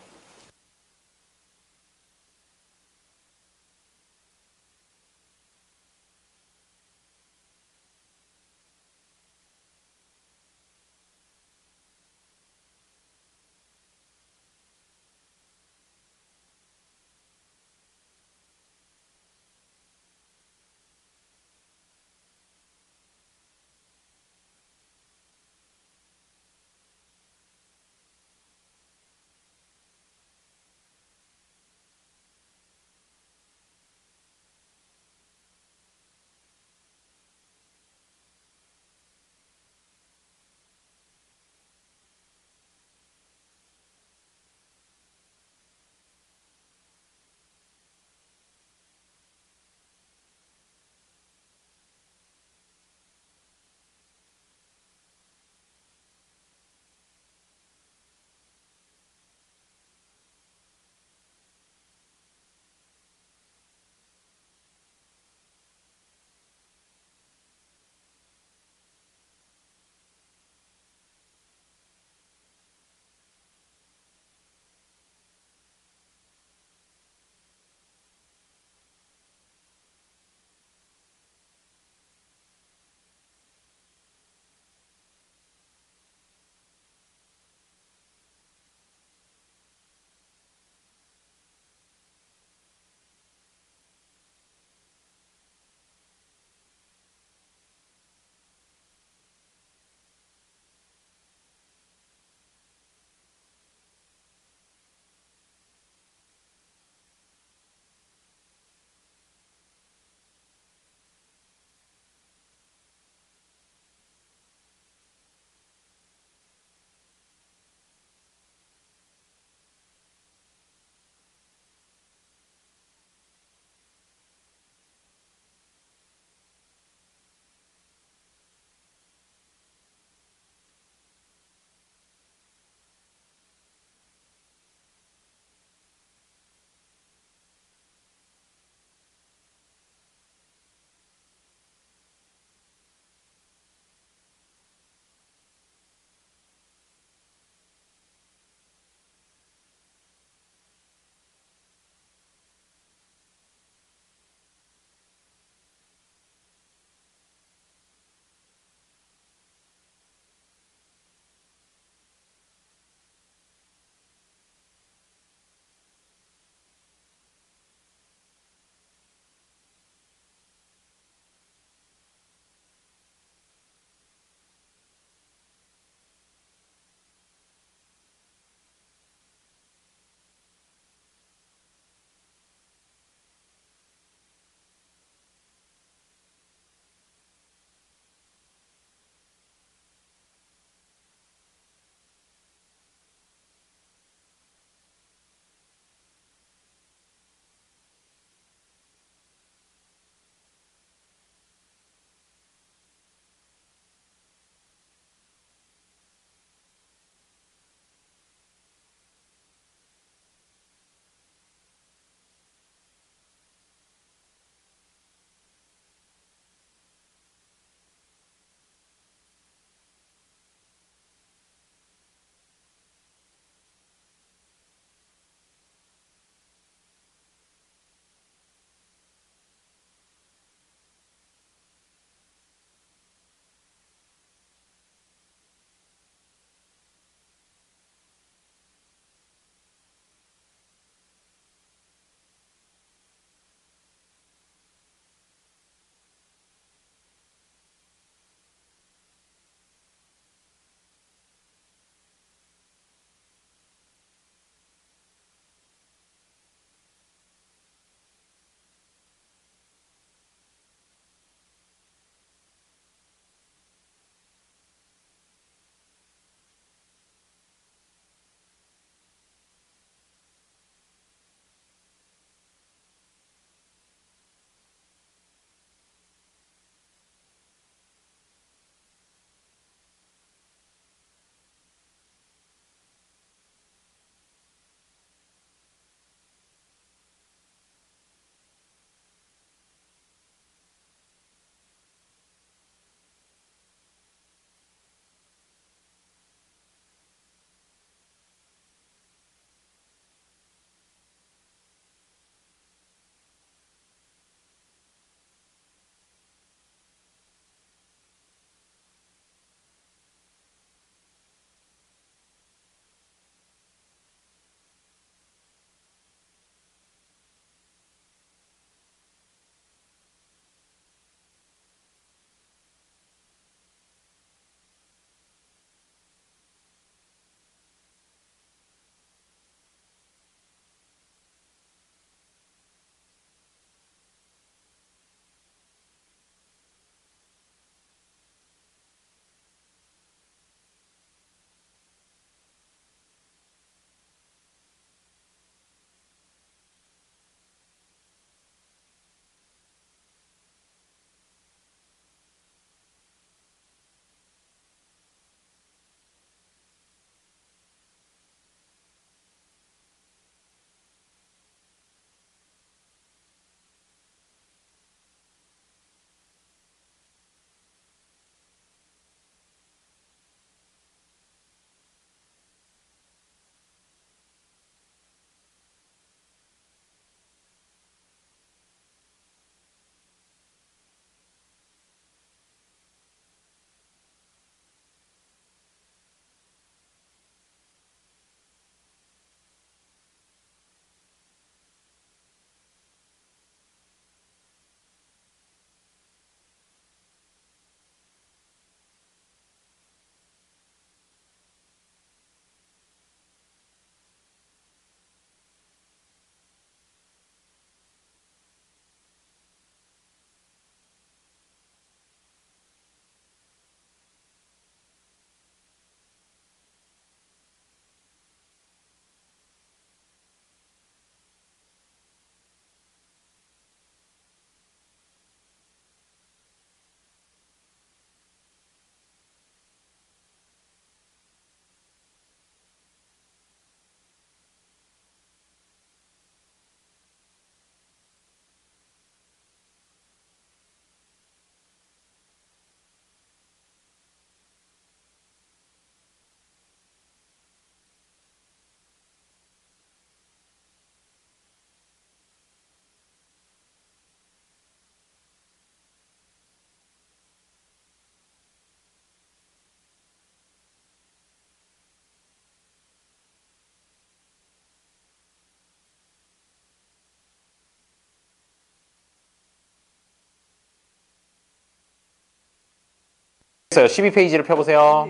12페이지를 펴보세요.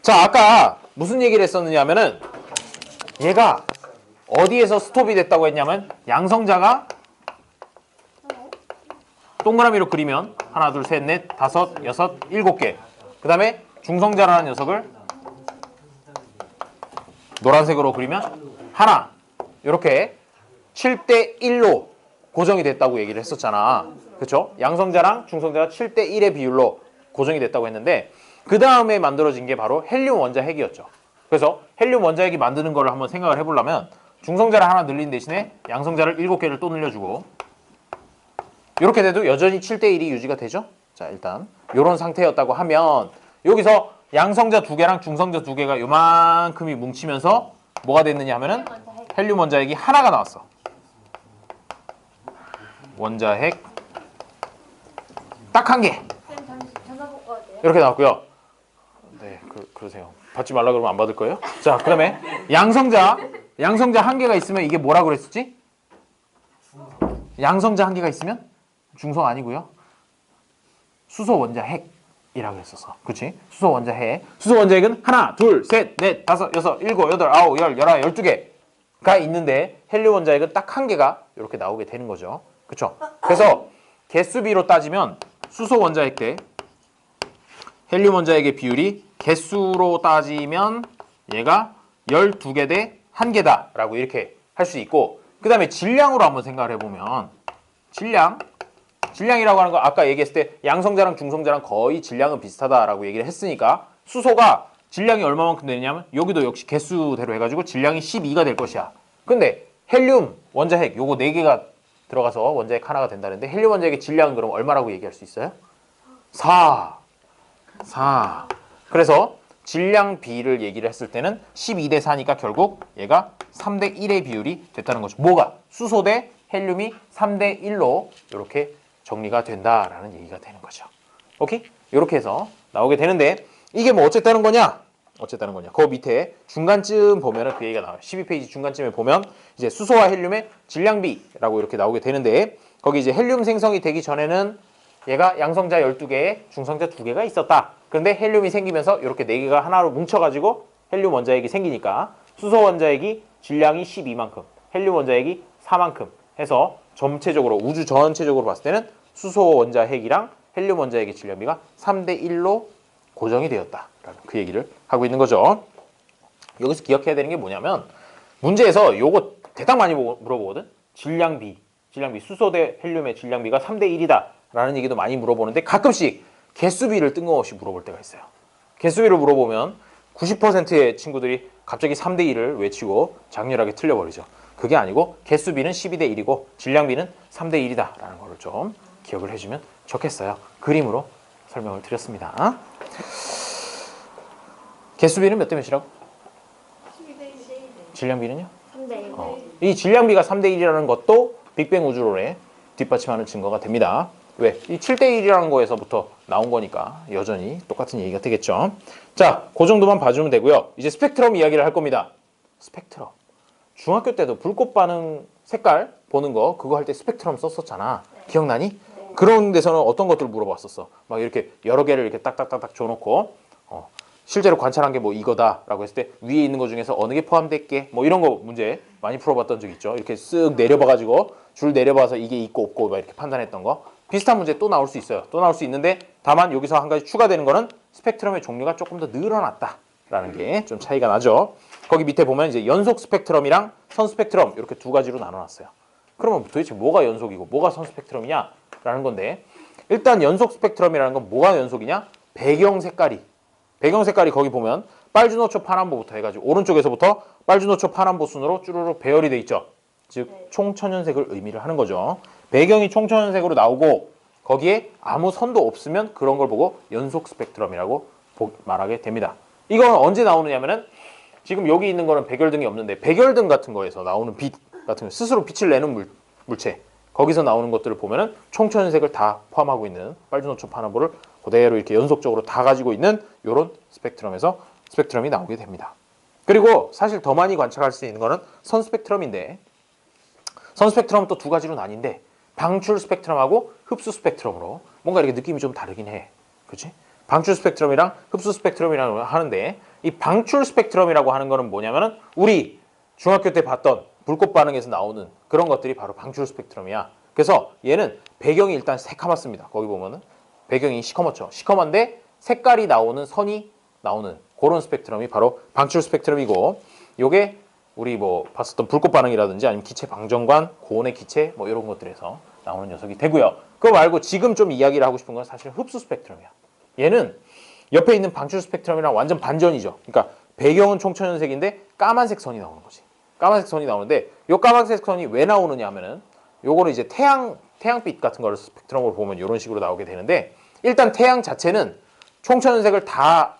자, 아까 무슨 얘기를 했었느냐 하면은 얘가 어디에서 스톱이 됐다고 했냐면 양성자가 동그라미로 그리면 하나, 둘, 셋, 넷, 다섯, 여섯, 일곱 개. 그 다음에 중성자라는 녀석을 노란색으로 그리면 하나. 이렇게 7대 1로 고정이 됐다고 얘기를 했었잖아. 그렇죠? 양성자랑 중성자가 7대 1의 비율로 고정이 됐다고 했는데 그 다음에 만들어진 게 바로 헬륨 원자핵이었죠. 그래서 헬륨 원자핵이 만드는 거를 한번 생각을 해보려면 중성자를 하나 늘린 대신에 양성자를 7개를 또 늘려주고 이렇게 돼도 여전히 7대 1이 유지가 되죠. 자, 일단 이런 상태였다고 하면 여기서 양성자 2개랑 중성자 2개가 요만큼이 뭉치면서 뭐가 됐느냐 하면은 헬륨 원자핵이 하나가 나왔어. 원자핵 딱 한 개. 쌤 잠시 전화 바꿔도 돼요? 이렇게 나왔고요. 네, 그러세요. 받지 말라 그러면 안 받을 거예요? 자, 그다음에 양성자 한 개가 있으면 이게 뭐라 그랬었지? 양성자 한 개가 있으면 중성 아니고요. 수소 원자핵이라고 했었어. 그렇지? 수소 원자핵. 수소 원자핵은 하나, 둘, 셋, 넷, 다섯, 여섯, 일곱, 여덟, 아홉, 열, 열하나, 12개가 있는데 헬륨 원자핵은 딱 한 개가 이렇게 나오게 되는 거죠. 그렇죠? 그래서 개수비로 따지면 수소 원자핵 대 헬륨 원자핵의 비율이 개수로 따지면 얘가 12개 대 1개다 라고 이렇게 할 수 있고 그 다음에 질량으로 한번 생각을 해보면 질량이라고 하는 거 아까 얘기했을 때 양성자랑 중성자랑 거의 질량은 비슷하다라고 얘기를 했으니까 수소가 질량이 얼마만큼 되냐면 여기도 역시 개수대로 해가지고 질량이 12가 될 것이야. 근데 헬륨 원자핵 요거 4개가 들어가서 원자핵 하나가 된다는데 헬륨 원자핵의 질량은 그럼 얼마라고 얘기할 수 있어요? 4. 그래서 질량 비를 얘기를 했을 때는 12대 4니까 결국 얘가 3대 1의 비율이 됐다는 거죠. 뭐가? 수소 대 헬륨이 3대 1로 이렇게 정리가 된다라는 얘기가 되는 거죠. 오케이? 이렇게 해서 나오게 되는데 이게 뭐 어쨌다는 거냐? 그 밑에 중간쯤 보면은 그 얘기가 나와요. 12페이지 중간쯤에 보면 이제 수소와 헬륨의 질량비라고 이렇게 나오게 되는데 거기 이제 헬륨 생성이 되기 전에는 얘가 양성자 12개에 중성자 2개가 있었다. 그런데 헬륨이 생기면서 이렇게 4개가 하나로 뭉쳐가지고 헬륨 원자핵이 생기니까 수소 원자핵이 질량이 12만큼, 헬륨 원자핵이 4만큼 해서 전체적으로 우주 전체적으로 봤을 때는 수소 원자핵이랑 헬륨 원자핵의 질량비가 3대 1로 고정이 되었다라는 그 얘기를 하고 있는 거죠. 여기서 기억해야 되는 게 뭐냐면 문제에서 요거 대단 많이 물어보거든. 질량비 수소 대 헬륨의 질량비가 3대 1이다 라는 얘기도 많이 물어보는데 가끔씩 개수비를 뜬금없이 물어볼 때가 있어요. 개수비를 물어보면 90%의 친구들이 갑자기 3대 1을 외치고 장렬하게 틀려버리죠. 그게 아니고 개수비는 12대 1이고 질량비는 3대 1이다 라는 거를 좀 기억을 해주면 좋겠어요. 그림으로 설명을 드렸습니다. 개수비는 몇 대 몇이라고? 12대 1. 질량비는요? 3대 1. 이 질량비가 3대 1이라는 것도 빅뱅 우주론에 뒷받침하는 증거가 됩니다. 왜? 이 7대 1이라는 거에서부터 나온 거니까 여전히 똑같은 얘기가 되겠죠. 자, 그 정도만 봐주면 되고요. 이제 스펙트럼 이야기를 할 겁니다. 스펙트럼. 중학교 때도 불꽃 반응 색깔 보는 거 그거 할 때 스펙트럼 썼었잖아. 기억나니? 그런 데서는 어떤 것들을 물어봤었어. 막 이렇게 여러 개를 이렇게 딱딱딱딱 줘놓고 실제로 관찰한 게 뭐 이거다라고 했을 때 위에 있는 것 중에서 어느 게 포함됐게 뭐 이런 거 문제 많이 풀어봤던 적 있죠. 이렇게 쓱 내려봐가지고 줄 내려봐서 이게 있고 없고 막 이렇게 판단했던 거. 비슷한 문제 또 나올 수 있어요. 또 나올 수 있는데 다만 여기서 한 가지 추가되는 거는 스펙트럼의 종류가 조금 더 늘어났다라는 게 좀 차이가 나죠. 거기 밑에 보면 이제 연속 스펙트럼이랑 선 스펙트럼 이렇게 두 가지로 나눠놨어요. 그러면 도대체 뭐가 연속이고 뭐가 선 스펙트럼이냐라는 건데 일단 연속 스펙트럼이라는 건 뭐가 연속이냐? 배경 색깔이 거기 보면 빨주노초 파남보부터 해가지고 오른쪽에서부터 빨주노초 파남보 순으로 쭈루룩 배열이 돼 있죠. 즉 총천연색을 의미를 하는 거죠. 배경이 총천연색으로 나오고 거기에 아무 선도 없으면 그런 걸 보고 연속 스펙트럼이라고 말하게 됩니다. 이건 언제 나오느냐면은 지금 여기 있는 거는 백열등이 없는데 백열등 같은 거에서 나오는 빛 같은 거 스스로 빛을 내는 물체 거기서 나오는 것들을 보면은 총천연색을 다 포함하고 있는 빨주노초 파남보를 그대로 이렇게 연속적으로 다 가지고 있는 이런 스펙트럼에서 스펙트럼이 나오게 됩니다. 그리고 사실 더 많이 관찰할 수 있는 거는 선 스펙트럼인데 선 스펙트럼은 또 두 가지로 나뉜데 방출 스펙트럼하고 흡수 스펙트럼으로 뭔가 이렇게 느낌이 좀 다르긴 해. 그렇지? 방출 스펙트럼이랑 흡수 스펙트럼이라고 하는데 이 방출 스펙트럼이라고 하는 거는 뭐냐면은 우리 중학교 때 봤던 불꽃 반응에서 나오는 그런 것들이 바로 방출 스펙트럼이야. 그래서 얘는 배경이 일단 새카맣습니다. 거기 보면은 배경이 시커멓죠. 시커먼데 색깔이 나오는 선이 나오는 그런 스펙트럼이 바로 방출 스펙트럼이고 요게 우리 뭐 봤었던 불꽃 반응이라든지 아니면 기체 방정관, 고온의 기체 뭐 이런 것들에서 나오는 녀석이 되고요. 그거 말고 지금 좀 이야기를 하고 싶은 건 사실 흡수 스펙트럼이야. 얘는 옆에 있는 방출 스펙트럼이랑 완전 반전이죠. 그러니까 배경은 총천연색인데 까만색 선이 나오는 거지. 까만색 선이 나오는데 요 까만색 선이 왜 나오느냐 하면은 요거는 이제 태양빛 같은 거를 스펙트럼으로 보면 이런 식으로 나오게 되는데 일단 태양 자체는 총천연색을 다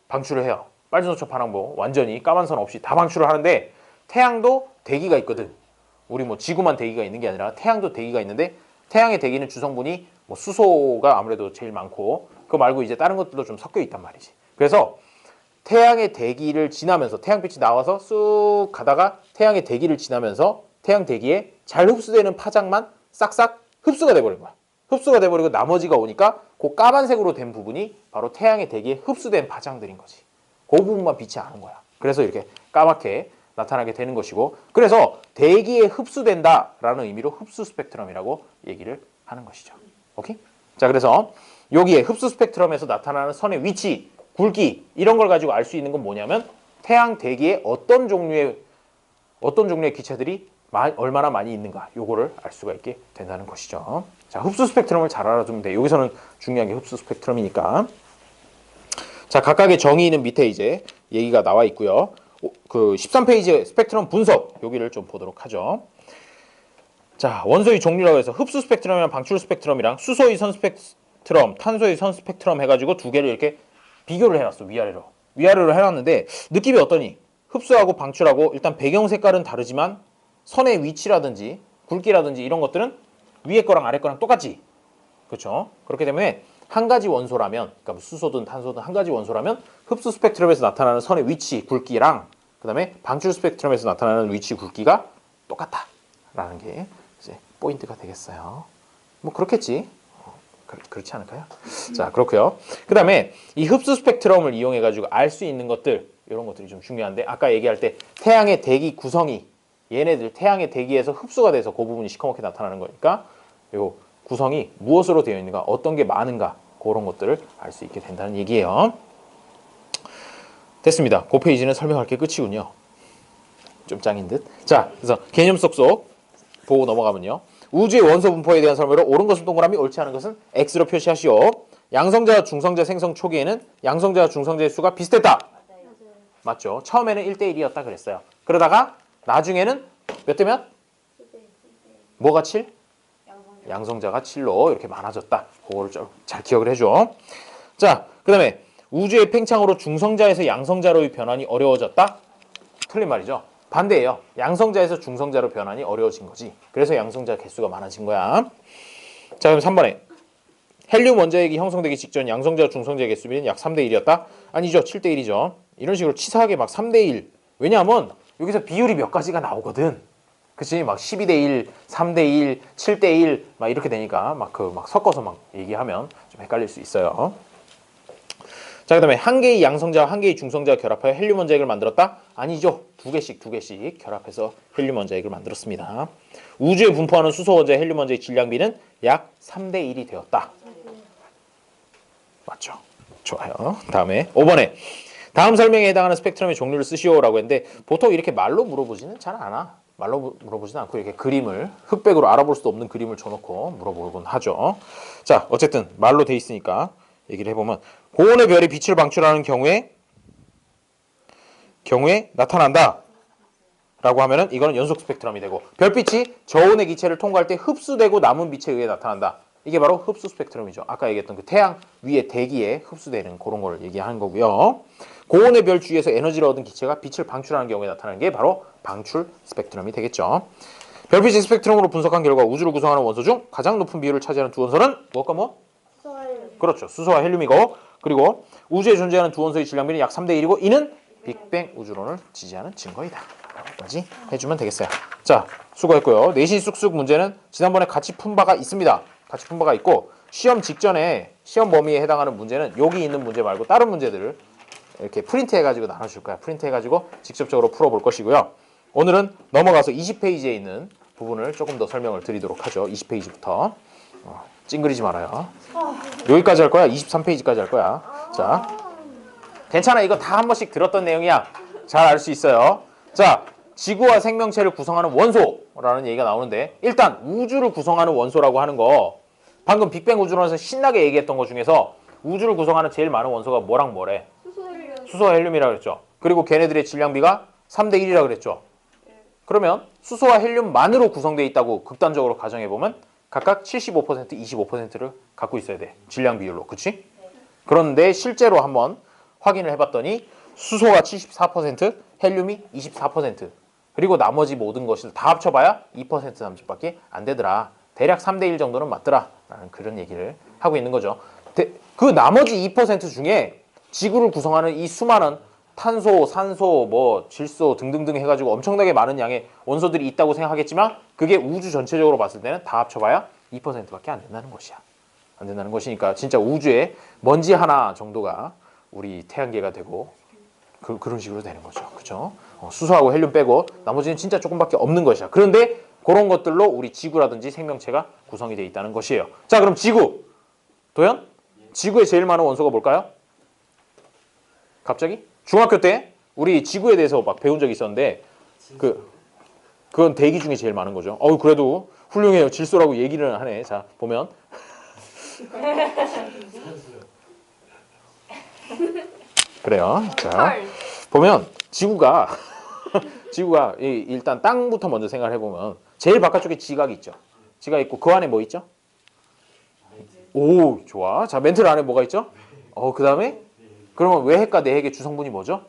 방출을 해요. 빨주노초 파랑보 완전히 까만 선 없이 다 방출을 하는데 태양도 대기가 있거든. 우리 뭐 지구만 대기가 있는 게 아니라 태양도 대기가 있는데 태양의 대기는 주성분이 뭐 수소가 아무래도 제일 많고 그거 말고 이제 다른 것들도 좀 섞여 있단 말이지. 그래서 태양의 대기를 지나면서 태양빛이 나와서 쑥 가다가 태양의 대기를 지나면서 태양 대기에 잘 흡수되는 파장만 싹싹 흡수가 돼버린 거야. 흡수가 돼버리고 나머지가 오니까 그 까만색으로 된 부분이 바로 태양의 대기에 흡수된 파장들인 거지. 그 부분만 빛이 아는 거야. 그래서 이렇게 까맣게 나타나게 되는 것이고 그래서 대기에 흡수된다라는 의미로 흡수 스펙트럼이라고 얘기를 하는 것이죠. 오케이? 자, 그래서 여기에 흡수 스펙트럼에서 나타나는 선의 위치, 굵기 이런 걸 가지고 알 수 있는 건 뭐냐면 태양 대기에 어떤 종류의 기체들이 얼마나 많이 있는가 요거를 알 수가 있게 된다는 것이죠. 자, 흡수 스펙트럼을 잘 알아두면 돼. 여기서는 중요한 게 흡수 스펙트럼이니까. 자, 각각의 정의는 밑에 이제 얘기가 나와 있고요. 그 13페이지의 스펙트럼 분석 여기를 좀 보도록 하죠. 자, 원소의 종류라고 해서 흡수 스펙트럼이랑 방출 스펙트럼이랑 수소의 선 스펙트럼, 탄소의 선 스펙트럼 해가지고 두 개를 이렇게 비교를 해놨어. 위아래로 해놨는데 느낌이 어떠니? 흡수하고 방출하고 일단 배경 색깔은 다르지만 선의 위치라든지 굵기라든지 이런 것들은 위에 거랑 아래 거랑 똑같지. 그렇죠? 그렇기 때문에 한 가지 원소라면, 그러니까 수소든 탄소든 한 가지 원소라면 흡수 스펙트럼에서 나타나는 선의 위치, 굵기랑 그 다음에 방출 스펙트럼에서 나타나는 위치, 굵기가 똑같다라는 게 이제 포인트가 되겠어요. 뭐 그렇겠지. 그렇지 않을까요? 자, 그렇고요. 그 다음에 이 흡수 스펙트럼을 이용해가지고 알 수 있는 것들 이런 것들이 좀 중요한데 아까 얘기할 때 태양의 대기 구성이 얘네들 태양의 대기에서 흡수가 돼서 그 부분이 시커멓게 나타나는 거니까 요 구성이 무엇으로 되어 있는가, 어떤 게 많은가 그런 것들을 알 수 있게 된다는 얘기예요. 됐습니다. 그 페이지는 설명할 게 끝이군요. 좀 짱인 듯. 자, 그래서 개념 쏙쏙 보고 넘어가면요. 우주의 원소 분포에 대한 설명으로 옳은 것은 동그라미, 옳지 않은 것은 X로 표시하시오. 양성자와 중성자 생성 초기에는 양성자와 중성자의 수가 비슷했다. 맞죠? 처음에는 1대1이었다 그랬어요. 그러다가 나중에는 몇 대 몇? 뭐가 7? 양성자가 7로 이렇게 많아졌다. 그거를 좀 잘 기억을 해줘. 자, 그 다음에 우주의 팽창으로 중성자에서 양성자로의 변환이 어려워졌다? 틀린 말이죠. 반대예요. 양성자에서 중성자로 변환이 어려워진 거지. 그래서 양성자 개수가 많아진 거야. 자, 그럼 3번에 헬륨 원자핵이 형성되기 직전 양성자와 중성자의 개수비는 약 3대1이었다? 아니죠. 7대1이죠. 이런 식으로 치사하게 막 3대1. 왜냐하면 여기서 비율이 몇 가지가 나오거든. 그치? 막 12대1, 3대1, 7대1 막 이렇게 되니까 막 섞어서 막 얘기하면 좀 헷갈릴 수 있어요. 자, 그 다음에 한 개의 양성자와 한 개의 중성자가 결합하여 헬륨 원자핵을 만들었다? 아니죠. 두 개씩 결합해서 헬륨 원자핵을 만들었습니다. 우주에 분포하는 수소 원자의 헬륨 원자의 질량비는 약 3대1이 되었다. 맞죠? 좋아요. 다음에 5번에 다음 설명에 해당하는 스펙트럼의 종류를 쓰시오라고 했는데 보통 이렇게 말로 물어보지는 잘 않아. 말로 물어보지는 않고 이렇게 그림을 흑백으로 알아볼 수도 없는 그림을 줘놓고 물어보곤 하죠. 자, 어쨌든 말로 돼 있으니까 얘기를 해보면 고온의 별이 빛을 방출하는 경우에 나타난다 라고 하면은 이거는 연속 스펙트럼이 되고 별빛이 저온의 기체를 통과할 때 흡수되고 남은 빛에 의해 나타난다. 이게 바로 흡수 스펙트럼이죠. 아까 얘기했던 그 태양 위에 대기에 흡수되는 그런 걸 얘기하는 거고요. 고온의 별 주위에서 에너지를 얻은 기체가 빛을 방출하는 경우에 나타나는 게 바로 방출 스펙트럼이 되겠죠. 별빛의 스펙트럼으로 분석한 결과 우주를 구성하는 원소 중 가장 높은 비율을 차지하는 두 원소는 무엇과 뭐? 그렇죠. 수소와 헬륨이고 그리고 우주에 존재하는 두 원소의 질량비는 약 3대1이고 이는 빅뱅 우주론을 지지하는 증거이다. 라고까지 해주면 되겠어요. 자, 수고했고요. 내신 쑥쑥 문제는 지난번에 같이 푼 바가 있습니다. 같이 푼 바가 있고 시험 직전에 시험 범위에 해당하는 문제는 여기 있는 문제 말고 다른 문제들을 이렇게 프린트해가지고 나눠줄 거야. 프린트해가지고 직접적으로 풀어볼 것이고요. 오늘은 넘어가서 20페이지에 있는 부분을 조금 더 설명을 드리도록 하죠. 20페이지부터. 찡그리지 말아요. 여기까지 할 거야. 23페이지까지 할 거야. 자, 괜찮아. 이거 다 한 번씩 들었던 내용이야. 잘 알 수 있어요. 자, 지구와 생명체를 구성하는 원소라는 얘기가 나오는데 일단 우주를 구성하는 원소라고 하는 거 방금 빅뱅 우주론에서 신나게 얘기했던 것 중에서 우주를 구성하는 제일 많은 원소가 뭐랑 뭐래? 수소와 헬륨이라고 그랬죠. 그리고 걔네들의 질량비가 3대 1이라고 그랬죠. 그러면 수소와 헬륨만으로 구성되어 있다고 극단적으로 가정해보면 각각 75%, 25%를 갖고 있어야 돼. 질량 비율로. 그치? 그런데 실제로 한번 확인을 해봤더니 수소가 74%, 헬륨이 24%, 그리고 나머지 모든 것을 다 합쳐봐야 2% 남짓밖에 안 되더라. 대략 3대 1 정도는 맞더라. 라는 그런 얘기를 하고 있는 거죠. 그 나머지 2% 중에 지구를 구성하는 이 수많은 탄소, 산소, 뭐 질소 등등등 해가지고 엄청나게 많은 양의 원소들이 있다고 생각하겠지만 그게 우주 전체적으로 봤을 때는 다 합쳐봐야 2%밖에 안 된다는 것이야. 안 된다는 것이니까 진짜 우주에 먼지 하나 정도가 우리 태양계가 되고 그런 식으로 되는 거죠. 그죠? 수소하고 헬륨 빼고 나머지는 진짜 조금밖에 없는 것이야. 그런데 그런 것들로 우리 지구라든지 생명체가 구성이 되어 있다는 것이에요. 자, 그럼 지구. 도현? 지구에 제일 많은 원소가 뭘까요? 갑자기? 중학교 때 우리 지구에 대해서 막 배운 적이 있었는데 그건 대기 중에 제일 많은 거죠. 그래도 훌륭해요. 질소라고 얘기를 하네. 자, 보면 그래요. 자, 보면 지구가 일단 땅부터 먼저 생각을 해보면 제일 바깥쪽에 지각이 있죠. 지각 있고 그 안에 뭐 있죠? 오, 좋아. 자, 멘틀 안에 뭐가 있죠? 그 다음에 그러면 외핵과 내핵의 주성분이 뭐죠?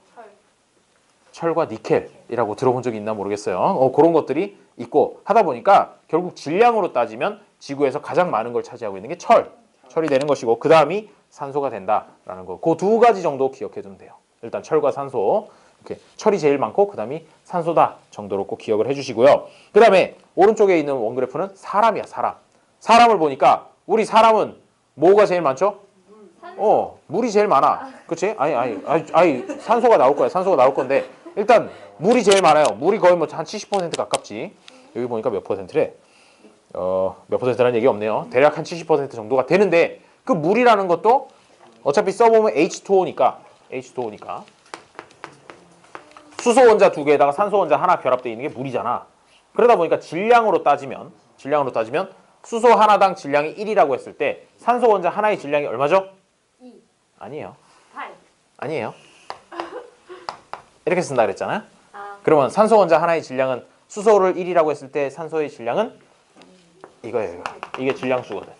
철과 니켈이라고 들어본 적이 있나 모르겠어요. 그런 것들이 있고 하다 보니까 결국 질량으로 따지면 지구에서 가장 많은 걸 차지하고 있는 게 철이 되는 것이고 그 다음이 산소가 된다라는 거. 그 두 가지 정도 기억해 두면 돼요. 일단 철과 산소. 이렇게 철이 제일 많고 그 다음이 산소다 정도로 꼭 기억을 해주시고요. 그 다음에 오른쪽에 있는 원그래프는 사람이야. 사람을 보니까 우리 사람은 뭐가 제일 많죠? 물이 제일 많아. 그치? 아니, 산소가 나올 거야. 산소가 나올 건데 일단 물이 제일 많아요. 물이 거의 뭐 한 70% 가깝지. 여기 보니까 몇 퍼센트래? 몇 퍼센트라는 얘기 없네요. 대략 한 70% 정도가 되는데 그 물이라는 것도 어차피 써보면 H2O니까 수소 원자 두 개에다가 산소 원자 하나 결합되어 있는 게 물이잖아. 그러다 보니까 질량으로 따지면 수소 하나당 질량이 1이라고 했을 때 산소 원자 하나의 질량이 얼마죠? 2. 아니에요. 8. 아니에요. 이렇게 쓴다 그랬잖아요. 그러면 산소 원자 하나의 질량은 수소를 1이라고 했을 때 산소의 질량은 이거예요. 이게 질량수거든.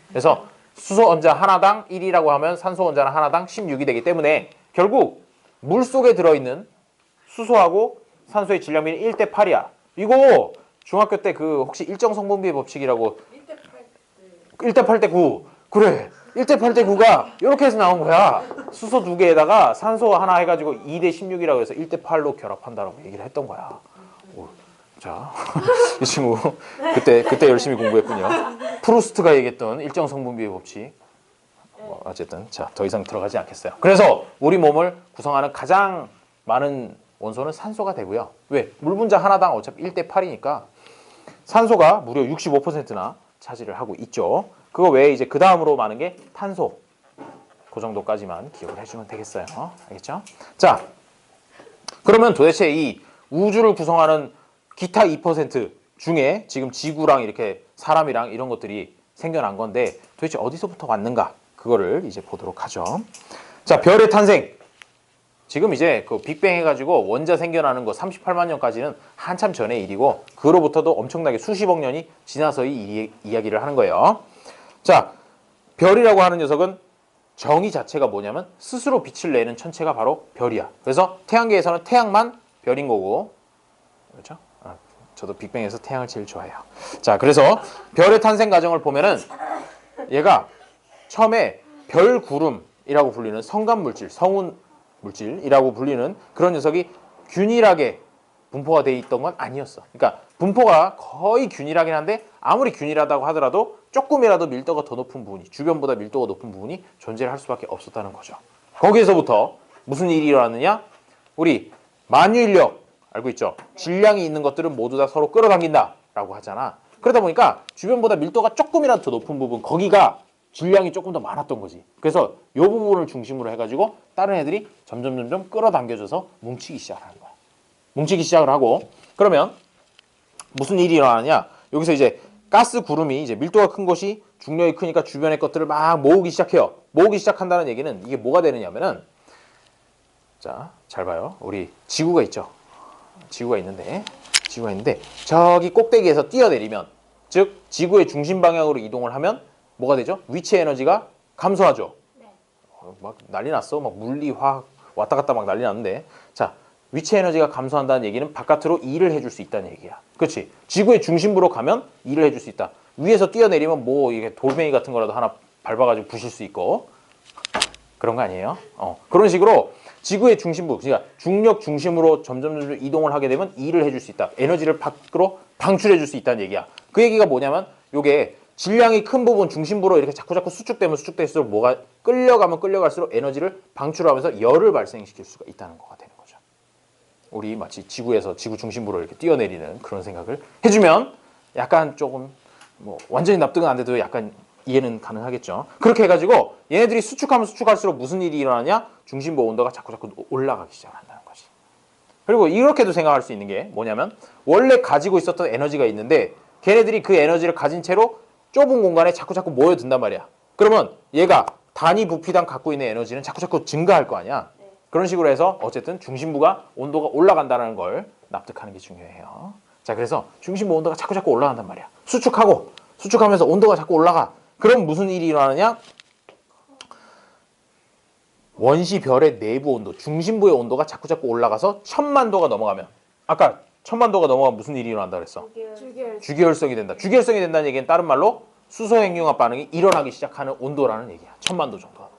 그래서 수소 원자 하나당 1이라고 하면 산소 원자는 하나당 16이 되기 때문에 결국 물 속에 들어있는 수소하고 산소의 질량비는 1대 8이야. 이거 중학교 때 그 혹시 일정 성분비의 법칙이라고 1대 8대 9. 그래. 1대 8대 9가 이렇게 해서 나온 거야. 수소 두 개에다가 산소 하나 해가지고 2대 16이라고 해서 1대 8로 결합한다라고 얘기를 했던 거야. 자, 이 친구 그때 열심히 공부했군요. 프루스트가 얘기했던 일정 성분비의 법칙. 어쨌든 자, 더 이상 들어가지 않겠어요. 그래서 우리 몸을 구성하는 가장 많은 원소는 산소가 되고요. 왜? 물 분자 하나당 어차피 1대 8이니까 산소가 무려 65%나 차지를 하고 있죠. 그거 외에 이제 그 다음으로 많은 게 탄소. 그 정도까지만 기억을 해주면 되겠어요. 알겠죠? 자, 그러면 도대체 이 우주를 구성하는 기타 2% 중에 지금 지구랑 이렇게 사람이랑 이런 것들이 생겨난 건데 도대체 어디서부터 왔는가? 그거를 이제 보도록 하죠. 자, 별의 탄생. 지금 이제 그 빅뱅 해가지고 원자 생겨나는 거 38만 년까지는 한참 전의 일이고 그로부터도 엄청나게 수십억 년이 지나서 이 이야기를 하는 거예요. 자, 별이라고 하는 녀석은 정의 자체가 뭐냐면 스스로 빛을 내는 천체가 바로 별이야. 그래서 태양계에서는 태양만 별인 거고, 그렇죠? 저도 빅뱅에서 태양을 제일 좋아해요. 자, 그래서 별의 탄생 과정을 보면은 얘가 처음에 별 구름이라고 불리는 성간 물질, 성운 물질이라고 불리는 그런 녀석이 균일하게 분포가 돼 있던 건 아니었어. 그러니까 분포가 거의 균일하긴 한데 아무리 균일하다고 하더라도 조금이라도 밀도가 더 높은 부분이 주변보다 밀도가 높은 부분이 존재를 할 수밖에 없었다는 거죠. 거기에서부터 무슨 일이 일어났느냐? 우리 만유인력 알고 있죠? 질량이 있는 것들은 모두 다 서로 끌어당긴다 라고 하잖아. 그러다 보니까 주변보다 밀도가 조금이라도 더 높은 부분 거기가 질량이 조금 더 많았던 거지. 그래서 이 부분을 중심으로 해가지고 다른 애들이 점점 끌어당겨져서 뭉치기 시작하는 거야. 뭉치기 시작을 하고 그러면 무슨 일이 일어나냐? 여기서 이제 가스 구름이 이제 밀도가 큰 것이 중력이 크니까 주변의 것들을 막 모으기 시작해요. 모으기 시작한다는 얘기는 이게 뭐가 되느냐면은 자, 잘 봐요. 우리 지구가 있죠. 지구가 있는데 저기 꼭대기에서 뛰어내리면 즉 지구의 중심 방향으로 이동을 하면 뭐가 되죠? 위치 에너지가 감소하죠. 막 난리 났어. 막 물리, 화학 왔다 갔다 막 난리 났는데 자, 위치 에너지가 감소한다는 얘기는 바깥으로 일을 해줄 수 있다는 얘기야. 그렇지? 지구의 중심부로 가면 일을 해줄 수 있다. 위에서 뛰어내리면 뭐 이게 돌멩이 같은 거라도 하나 밟아가지고 부실 수 있고 그런 거 아니에요? 그런 식으로 지구의 중심부, 그러니까 중력 중심으로 점점 이동을 하게 되면 일을 해줄 수 있다. 에너지를 밖으로 방출해줄 수 있다는 얘기야. 그 얘기가 뭐냐면 요게 질량이 큰 부분 중심부로 이렇게 자꾸 수축되면 수축될수록 뭐가 끌려가면 끌려갈수록 에너지를 방출하면서 열을 발생시킬 수가 있다는 거가 되는 거죠. 우리 마치 지구에서 지구 중심부로 이렇게 뛰어내리는 그런 생각을 해주면 약간 조금 뭐 완전히 납득은 안 돼도 약간 이해는 가능하겠죠. 그렇게 해가지고 얘네들이 수축하면 수축할수록 무슨 일이 일어나냐? 중심부 온도가 자꾸 올라가기 시작한다는 거지. 그리고 이렇게도 생각할 수 있는 게 뭐냐면 원래 가지고 있었던 에너지가 있는데 걔네들이 그 에너지를 가진 채로 좁은 공간에 자꾸 모여든단 말이야. 그러면 얘가 단위 부피당 갖고 있는 에너지는 자꾸 증가할 거 아니야. 그런 식으로 해서 어쨌든 중심부가 온도가 올라간다는 걸 납득하는 게 중요해요. 자, 그래서 중심부 온도가 자꾸 올라간단 말이야. 수축하면서 온도가 자꾸 올라가. 그럼 무슨 일이 일어나느냐? 원시별의 내부 온도, 중심부의 온도가 자꾸 올라가서 1000만도가 넘어가면 아까 1000만도가 넘어가면 무슨 일이 일어난다 그랬어? 주기혈성이 된다. 주기혈성이 된다는 얘기는 다른 말로 수소핵융합 반응이 일어나기 시작하는 온도라는 얘기야. 1000만도 정도가.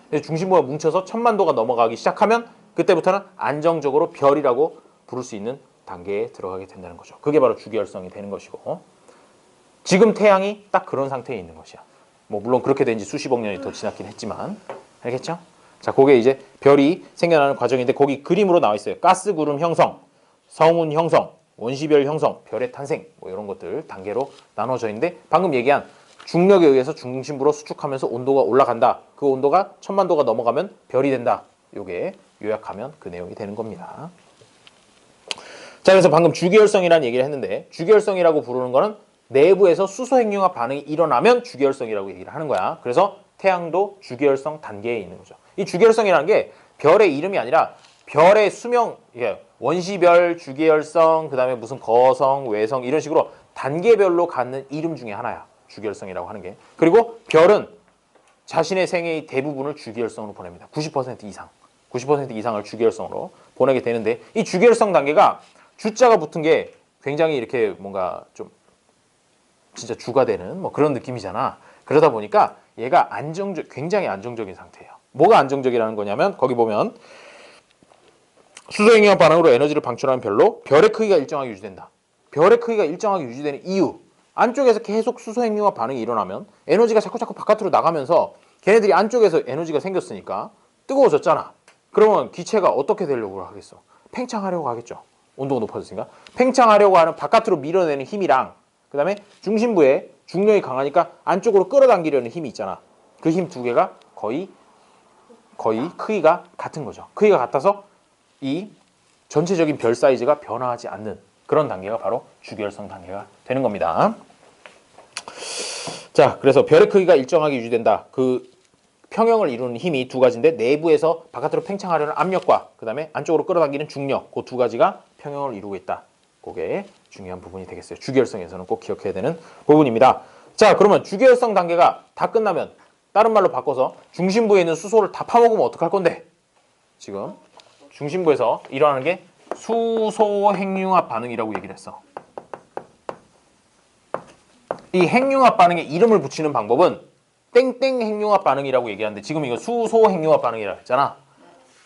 근데 중심부가 뭉쳐서 1000만도가 넘어가기 시작하면 그때부터는 안정적으로 별이라고 부를 수 있는 단계에 들어가게 된다는 거죠. 그게 바로 주기혈성이 되는 것이고 지금 태양이 딱 그런 상태에 있는 것이야. 뭐 물론 그렇게 된 지 수십억 년이 더 지났긴 했지만 알겠죠? 자, 그게 이제 별이 생겨나는 과정인데 거기 그림으로 나와 있어요. 가스 구름 형성, 성운 형성, 원시별 형성, 별의 탄생 뭐 이런 것들 단계로 나눠져 있는데 방금 얘기한 중력에 의해서 중심부로 수축하면서 온도가 올라간다. 그 온도가 1000만도가 넘어가면 별이 된다. 요게 요약하면 그 내용이 되는 겁니다. 자, 그래서 방금 주기혈성이라는 얘기를 했는데 주기혈성이라고 부르는 거는 내부에서 수소핵융합 반응이 일어나면 주기혈성이라고 얘기를 하는 거야. 그래서 태양도 주기혈성 단계에 있는 거죠. 이 주기혈성이라는 게 별의 이름이 아니라 별의 수명, 원시별, 주기혈성, 그 다음에 무슨 거성, 외성 이런 식으로 단계별로 갖는 이름 중에 하나야. 주기혈성이라고 하는 게. 그리고 별은 자신의 생애의 대부분을 주기혈성으로 보냅니다. 90% 이상. 90% 이상을 주기혈성으로 보내게 되는데 이 주기혈성 단계가 주자가 붙은 게 굉장히 이렇게 뭔가 좀 진짜 주가 되는 뭐 그런 느낌이잖아. 그러다 보니까 얘가 굉장히 안정적인 상태예요. 뭐가 안정적이라는 거냐면 거기 보면 수소핵융합 반응으로 에너지를 방출하는 별로 별의 크기가 일정하게 유지된다. 별의 크기가 일정하게 유지되는 이유. 안쪽에서 계속 수소핵융합 반응이 일어나면 에너지가 자꾸 바깥으로 나가면서 걔네들이 안쪽에서 에너지가 생겼으니까 뜨거워졌잖아. 그러면 기체가 어떻게 되려고 하겠어? 팽창하려고 하겠죠. 온도가 높아졌으니까. 팽창하려고 하는 바깥으로 밀어내는 힘이랑 그 다음에 중심부에 중력이 강하니까 안쪽으로 끌어당기려는 힘이 있잖아. 그 힘 두 개가 거의 크기가 같은 거죠. 크기가 같아서 이 전체적인 별 사이즈가 변화하지 않는 그런 단계가 바로 주기혈성 단계가 되는 겁니다. 자, 그래서 별의 크기가 일정하게 유지된다. 그 평형을 이루는 힘이 두 가지인데 내부에서 바깥으로 팽창하려는 압력과 그 다음에 안쪽으로 끌어당기는 중력 그 두 가지가 평형을 이루고 있다. 그게 중요한 부분이 되겠어요. 주기혈성에서는 꼭 기억해야 되는 부분입니다. 자, 그러면 주기혈성 단계가 다 끝나면 다른 말로 바꿔서 중심부에 있는 수소를 다 파먹으면 어떡할 건데? 지금 중심부에서 일어나는 게 수소핵융합 반응이라고 얘기를 했어. 이 핵융합 반응에 이름을 붙이는 방법은 땡땡 핵융합 반응이라고 얘기하는데 지금 이거 수소핵융합 반응이라고 했잖아.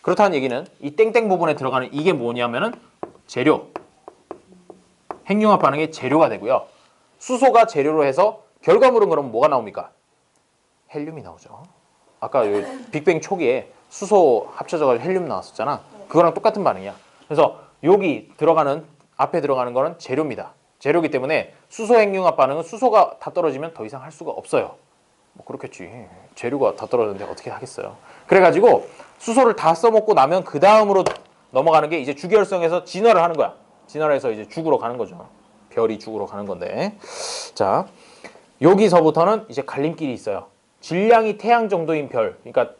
그렇다는 얘기는 이 땡땡 부분에 들어가는 이게 뭐냐면은 재료. 핵융합 반응의 재료가 되고요. 수소가 재료로 해서 결과물은 그럼 뭐가 나옵니까? 헬륨이 나오죠. 아까 여기 빅뱅 초기에 수소 합쳐져가지고 헬륨 나왔었잖아. 그거랑 똑같은 반응이야. 그래서 여기 들어가는 앞에 들어가는 거는 재료입니다. 재료이기 때문에 수소 핵융합 반응은 수소가 다 떨어지면 더 이상 할 수가 없어요. 뭐 그렇겠지. 재료가 다 떨어졌는데 어떻게 하겠어요. 그래가지고 수소를 다 써먹고 나면 그 다음으로 넘어가는 게 이제 주기혈성에서 진화를 하는 거야. 진화를 해서 이제 죽으로 가는 거죠. 별이 죽으로 가는 건데. 자, 여기서부터는 이제 갈림길이 있어요. 질량이 태양 정도인 별. 그러니까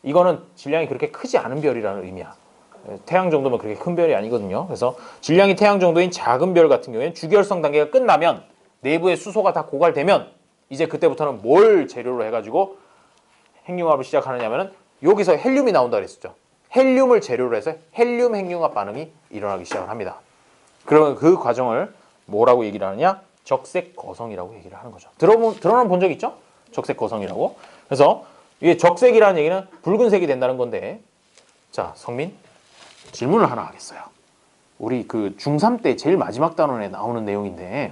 이거는 질량이 그렇게 크지 않은 별이라는 의미야. 태양 정도면 그렇게 큰 별이 아니거든요. 그래서 질량이 태양 정도인 작은 별 같은 경우에는 주기혈성 단계가 끝나면 내부에 수소가 다 고갈되면 이제 그때부터는 뭘 재료로 해가지고 핵융합을 시작하느냐면은 여기서 헬륨이 나온다 그랬었죠. 헬륨을 재료로 해서 헬륨 핵융합 반응이 일어나기 시작을 합니다. 그러면 그 과정을 뭐라고 얘기를 하느냐? 적색 거성이라고 얘기를 하는 거죠. 들어는 본 적 있죠? 적색 거성이라고. 그래서 이게 적색이라는 얘기는 붉은색이 된다는 건데, 자, 성민 질문을 하나 하겠어요. 우리 그 중3 때 제일 마지막 단원에 나오는 내용인데,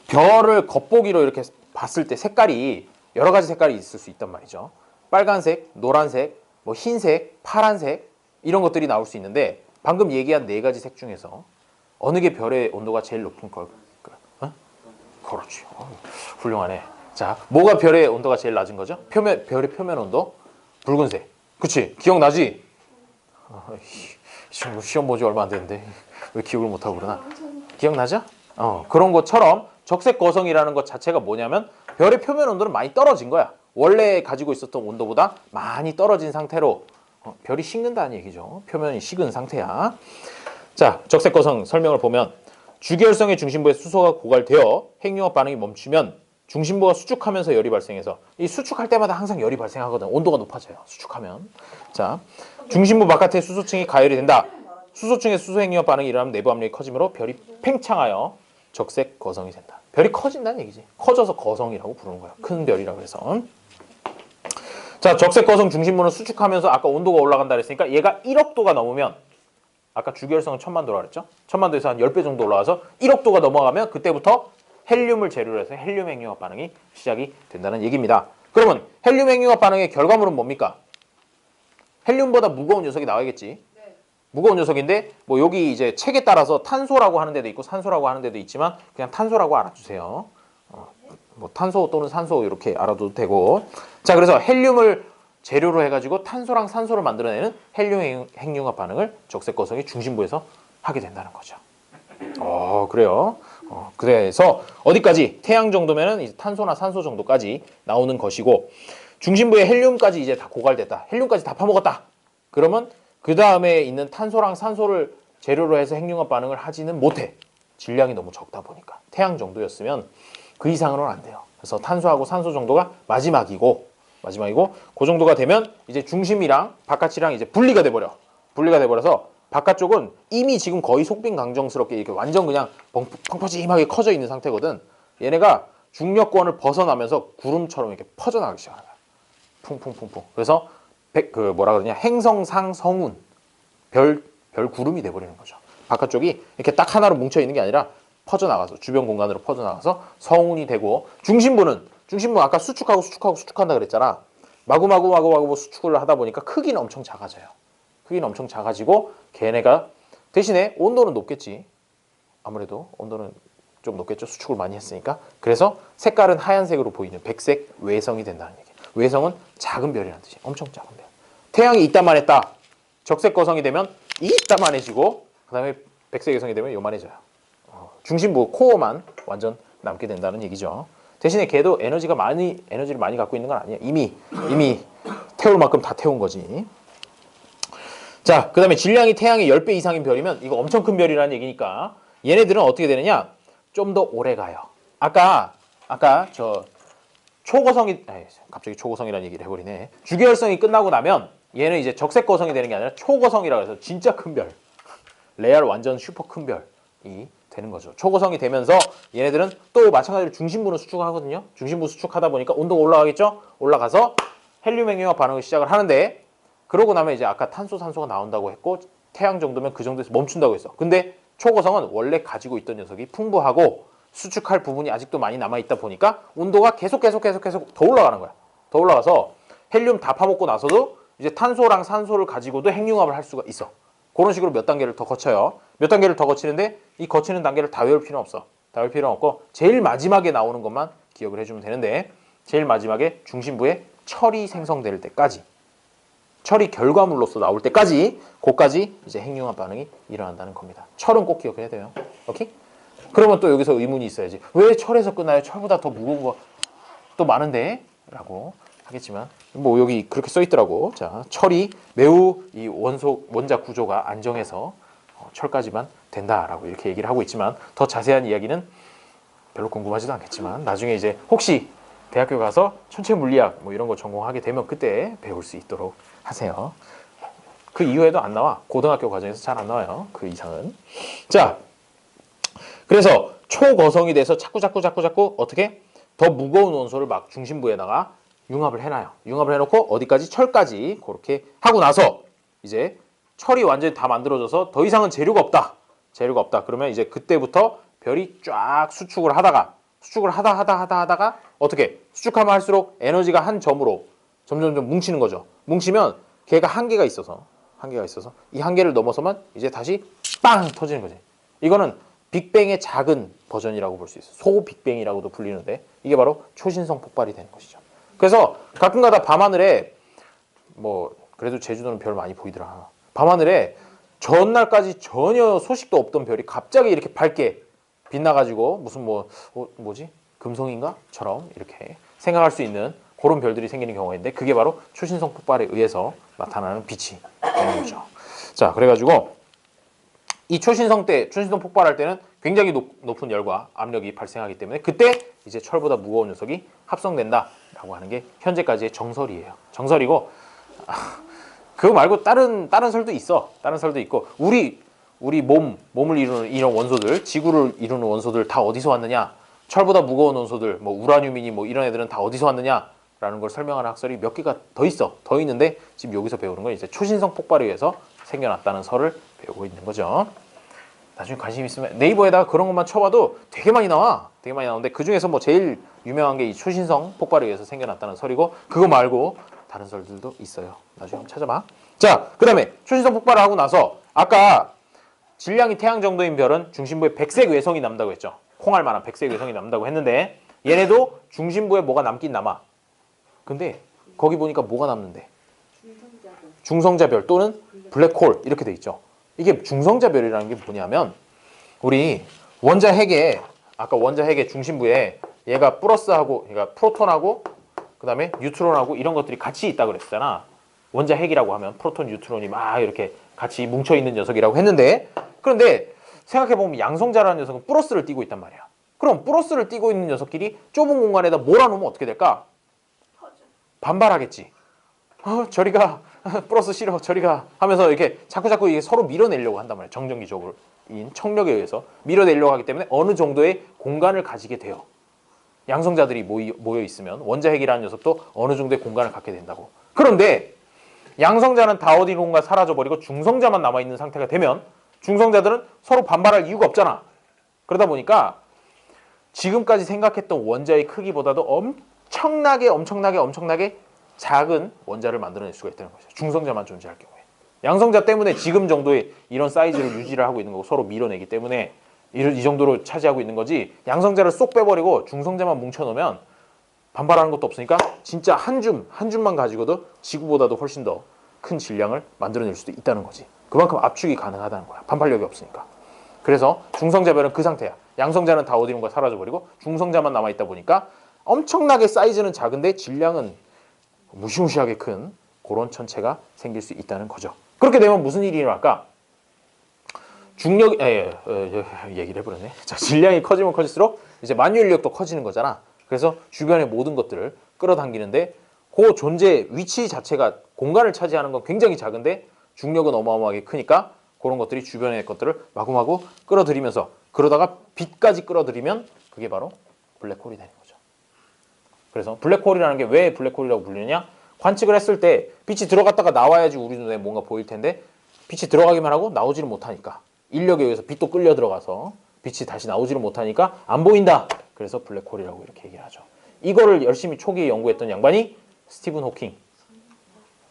별을 겉보기로 이렇게 봤을 때 색깔이 여러 가지 색깔이 있을 수 있단 말이죠. 빨간색, 노란색, 뭐 흰색, 파란색 이런 것들이 나올 수 있는데 방금 얘기한 네 가지 색 중에서 어느 게 별의 온도가 제일 높은 걸까? 어? 그렇지. 훌륭하네. 자, 뭐가 별의 온도가 제일 낮은 거죠? 별의 표면 온도? 붉은색. 그치? 기억나지? 시험 보지 얼마 안 됐는데 왜 기억을 못하고 그러나? 기억나죠? 그런 것처럼 적색 거성이라는 것 자체가 뭐냐면 별의 표면 온도는 많이 떨어진 거야. 원래 가지고 있었던 온도보다 많이 떨어진 상태로 별이 식는다는 얘기죠. 표면이 식은 상태야. 자, 적색 거성 설명을 보면 주기혈성의 중심부에 수소가 고갈되어 핵융합 반응이 멈추면 중심부가 수축하면서 열이 발생해서 이 수축할 때마다 항상 열이 발생하거든. 온도가 높아져요. 수축하면. 자, 중심부 바깥에 수소층이 가열이 된다. 수소층의 수소 핵융합 반응이 일어나면 내부 압력이 커지므로 별이 팽창하여 적색 거성이 된다. 별이 커진다는 얘기지. 커져서 거성이라고 부르는 거야. 큰 별이라고 해서. 자, 적색 거성 중심부는 수축하면서 아까 온도가 올라간다 그랬으니까 얘가 1억 도가 넘으면 아까 주기혈성은 1000만 도라 그랬죠? 1000만 도에서 한 10배 정도 올라가서 1억 도가 넘어가면 그때부터 헬륨을 재료로 해서 헬륨 핵융합 반응이 시작이 된다는 얘기입니다. 그러면 헬륨 핵융합 반응의 결과물은 뭡니까? 헬륨보다 무거운 녀석이 나와야겠지. 무거운 녀석인데 뭐 여기 이제 책에 따라서 탄소라고 하는 데도 있고 산소라고 하는 데도 있지만 그냥 탄소라고 알아주세요. 뭐 탄소 또는 산소 이렇게 알아도 되고. 자, 그래서 헬륨을 재료로 해가지고 탄소랑 산소를 만들어내는 헬륨 핵융합 반응을 적색 거성의 중심부에서 하게 된다는 거죠. 그래요. 그래서 어디까지? 태양 정도면은 이제 탄소나 산소 정도까지 나오는 것이고 중심부에 헬륨까지 이제 다 고갈됐다. 헬륨까지 다 파먹었다. 그러면 그 다음에 있는 탄소랑 산소를 재료로 해서 핵융합 반응을 하지는 못해. 질량이 너무 적다 보니까. 태양 정도였으면 그 이상으로는 안 돼요. 그래서 탄소하고 산소 정도가 마지막이고 그 정도가 되면 이제 중심이랑 바깥이랑 이제 분리가 돼버려. 분리가 돼버려서 바깥쪽은 이미 지금 거의 속빈강정스럽게 이렇게 완전 그냥 펑퍼짐하게 커져 있는 상태거든. 얘네가 중력권을 벗어나면서 구름처럼 이렇게 퍼져나가기 시작하는 거야. 풍풍풍풍. 그래서 뭐라 그러냐, 행성상 성운, 별 구름이 돼버리는 거죠. 바깥쪽이 이렇게 딱 하나로 뭉쳐 있는 게 아니라 퍼져나가서 주변 공간으로 퍼져나가서 성운이 되고 중심부는 아까 수축한다 그랬잖아. 마구마구 수축을 하다 보니까 크기는 엄청 작아져요. 크기는 엄청 작아지고 걔네가 대신에 온도는 높겠지. 아무래도 온도는 좀 높겠죠. 수축을 많이 했으니까. 그래서 색깔은 하얀색으로 보이는 백색 외성이 된다는 얘기예요. 외성은 작은 별이라는 뜻이에요. 엄청 작은 별. 태양이 이따만 했다. 적색 거성이 되면 이따만해지고 그 다음에 백색 외성이 되면 요만해져요. 중심부 코어만 완전 남게 된다는 얘기죠. 대신에 걔도 에너지를 많이 갖고 있는 건 아니에요. 이미 태울 만큼 다 태운 거지. 자, 그 다음에 질량이 태양의 10배 이상인 별이면 이거 엄청 큰 별이라는 얘기니까 얘네들은 어떻게 되느냐? 좀 더 오래 가요. 아까 저 초거성이 갑자기 초거성이라는 얘기를 해버리네. 주기혈성이 끝나고 나면 얘는 이제 적색 거성이 되는 게 아니라 초거성이라고 해서 진짜 큰 별, 레알 완전 슈퍼 큰 별이 되는 거죠. 초거성이 되면서 얘네들은 또 마찬가지로 중심부는 수축하거든요. 중심부 수축하다 보니까 온도가 올라가겠죠. 올라가서 헬륨 핵융합 반응을 시작을 하는데 그러고 나면 이제 아까 탄소 산소가 나온다고 했고 태양 정도면 그 정도에서 멈춘다고 했어. 근데 초고성은 원래 가지고 있던 녀석이 풍부하고 수축할 부분이 아직도 많이 남아있다 보니까 온도가 계속 더 올라가는 거야. 더 올라가서 헬륨 다 파먹고 나서도 이제 탄소랑 산소를 가지고도 핵융합을 할 수가 있어. 그런 식으로 몇 단계를 더 거쳐요. 몇 단계를 더 거치는데 이 거치는 단계를 다 외울 필요는 없어. 다 외울 필요는 없고 제일 마지막에 나오는 것만 기억을 해주면 되는데 제일 마지막에 중심부에 철이 생성될 때까지 철이 결과물로서 나올 때까지 그까지 이제 핵융합 반응이 일어난다는 겁니다. 철은 꼭 기억해야 돼요. 오케이? 그러면 또 여기서 의문이 있어야지. 왜 철에서 끝나요? 철보다 더 무거운 거 또 많은데? 라고 하겠지만 뭐 여기 그렇게 써 있더라고. 자, 철이 매우 이 원자 구조가 안정해서 철까지만 된다라고 이렇게 얘기를 하고 있지만 더 자세한 이야기는 별로 궁금하지도 않겠지만 나중에 이제 혹시 대학교 가서 천체 물리학 뭐 이런 거 전공하게 되면 그때 배울 수 있도록 하세요. 그 이후에도 안 나와. 고등학교 과정에서 잘 안 나와요. 그 이상은. 자, 그래서 초거성이 돼서 자꾸 어떻게 더 무거운 원소를 막 중심부에다가 융합을 해놔요. 융합을 해놓고 어디까지? 철까지 그렇게 하고 나서 이제 철이 완전히 다 만들어져서 더 이상은 재료가 없다. 그러면 이제 그때부터 별이 쫙 수축을 하다가 어떻게? 수축하면 할수록 에너지가 한 점으로 점점 뭉치는 거죠. 뭉치면 걔가 한계가 있어서 이 한계를 넘어서면 이제 다시 빵 터지는 거지. 이거는 빅뱅의 작은 버전이라고 볼 수 있어요. 소빅뱅이라고도 불리는데 이게 바로 초신성 폭발이 되는 것이죠. 그래서 가끔가다 밤하늘에 뭐 그래도 제주도는 별 많이 보이더라. 밤하늘에 전날까지 전혀 소식도 없던 별이 갑자기 이렇게 밝게 빛나가지고 무슨 뭐지? 금성인가?처럼 이렇게 생각할 수 있는 그런 별들이 생기는 경우가 있는데 그게 바로 초신성 폭발에 의해서 나타나는 빛이 되는 거죠. 자, 그래가지고 이 초신성 폭발할 때는 굉장히 높은 열과 압력이 발생하기 때문에 그때 이제 철보다 무거운 녀석이 합성된다라고 하는 게 현재까지의 정설이에요. 정설이고 그거 말고 다른 설도 있어. 다른 설도 있고 우리 몸을 이루는 이런 원소들, 지구를 이루는 원소들 다 어디서 왔느냐? 철보다 무거운 원소들, 뭐 우라늄이니 뭐 이런 애들은 다 어디서 왔느냐라는 걸 설명하는 학설이 몇 개가 더 있어. 더 있는데 지금 여기서 배우는 건 이제 초신성 폭발에 의해서 생겨났다는 설을 배우고 있는 거죠. 나중에 관심 있으면 네이버에다가 그런 것만 쳐봐도 되게 많이 나와. 되게 많이 나오는데 그 중에서 뭐 제일 유명한 게 이 초신성 폭발에 의해서 생겨났다는 설이고 그거 말고 다른 설들도 있어요. 나중에 한번 찾아봐. 자, 그 다음에 초신성 폭발을 하고 나서 아까 질량이 태양 정도인 별은 중심부에 백색 외성이 남다고 했죠. 콩알 만한 백색 외성이 남다고 했는데 얘네도 중심부에 뭐가 남긴 남아. 근데 거기 보니까 뭐가 남는데? 중성자별 또는 블랙홀 이렇게 돼 있죠. 이게 중성자별이라는 게 뭐냐면 우리 원자 핵의 아까 원자 핵의 중심부에 얘가 플러스하고 그러니까 프로톤하고 그다음에 뉴트론하고 이런 것들이 같이 있다 그랬잖아. 원자 핵이라고 하면 프로톤, 뉴트론이 막 이렇게 같이 뭉쳐 있는 녀석이라고 했는데 그런데 생각해 보면 양성자라는 녀석은 플러스를 띠고 있단 말이야. 그럼 플러스를 띠고 있는 녀석끼리 좁은 공간에다 몰아놓으면 어떻게 될까? 반발하겠지. 저리가 플러스 싫어 저리가 하면서 이렇게 자꾸 이게 서로 밀어내려고 한단 말이야. 정전기적으로인 청력에 의해서 밀어내려고 하기 때문에 어느 정도의 공간을 가지게 돼요. 양성자들이 모여 있으면 원자 핵이라는 녀석도 어느 정도의 공간을 갖게 된다고. 그런데 양성자는 다 어디론가 사라져버리고 중성자만 남아있는 상태가 되면 중성자들은 서로 반발할 이유가 없잖아. 그러다 보니까 지금까지 생각했던 원자의 크기보다도 엄청나게 작은 원자를 만들어낼 수가 있다는 거죠. 중성자만 존재할 경우에. 양성자 때문에 지금 정도의 이런 사이즈를 유지를 하고 있는 거고 서로 밀어내기 때문에 이 정도로 차지하고 있는 거지 양성자를 쏙 빼버리고 중성자만 뭉쳐놓으면 반발하는 것도 없으니까 진짜 한 줌만 가지고도 지구보다도 훨씬 더 큰 질량을 만들어낼 수도 있다는 거지. 그만큼 압축이 가능하다는 거야. 반발력이 없으니까. 그래서 중성자별은 그 상태야. 양성자는 다 어디론가 사라져버리고 중성자만 남아있다 보니까 엄청나게 사이즈는 작은데 질량은 무시무시하게 큰 그런 천체가 생길 수 있다는 거죠. 그렇게 되면 무슨 일이 일어날까? 얘기를 해버렸네. 자, 질량이 커지면 커질수록 이제 만유인력도 커지는 거잖아. 그래서 주변의 모든 것들을 끌어당기는데 그 존재 위치 자체가 공간을 차지하는 건 굉장히 작은데 중력은 어마어마하게 크니까 그런 것들이 주변의 것들을 마구마구 끌어들이면서 그러다가 빛까지 끌어들이면 그게 바로 블랙홀이 되는 거죠. 그래서 블랙홀이라는 게 왜 블랙홀이라고 불리느냐? 관측을 했을 때 빛이 들어갔다가 나와야지 우리 눈에 뭔가 보일 텐데 빛이 들어가기만 하고 나오지를 못하니까 인력에 의해서 빛도 끌려 들어가서 빛이 다시 나오지를 못하니까 안 보인다. 그래서 블랙홀이라고 이렇게 얘기를 하죠. 이거를 열심히 초기에 연구했던 양반이 스티븐 호킹.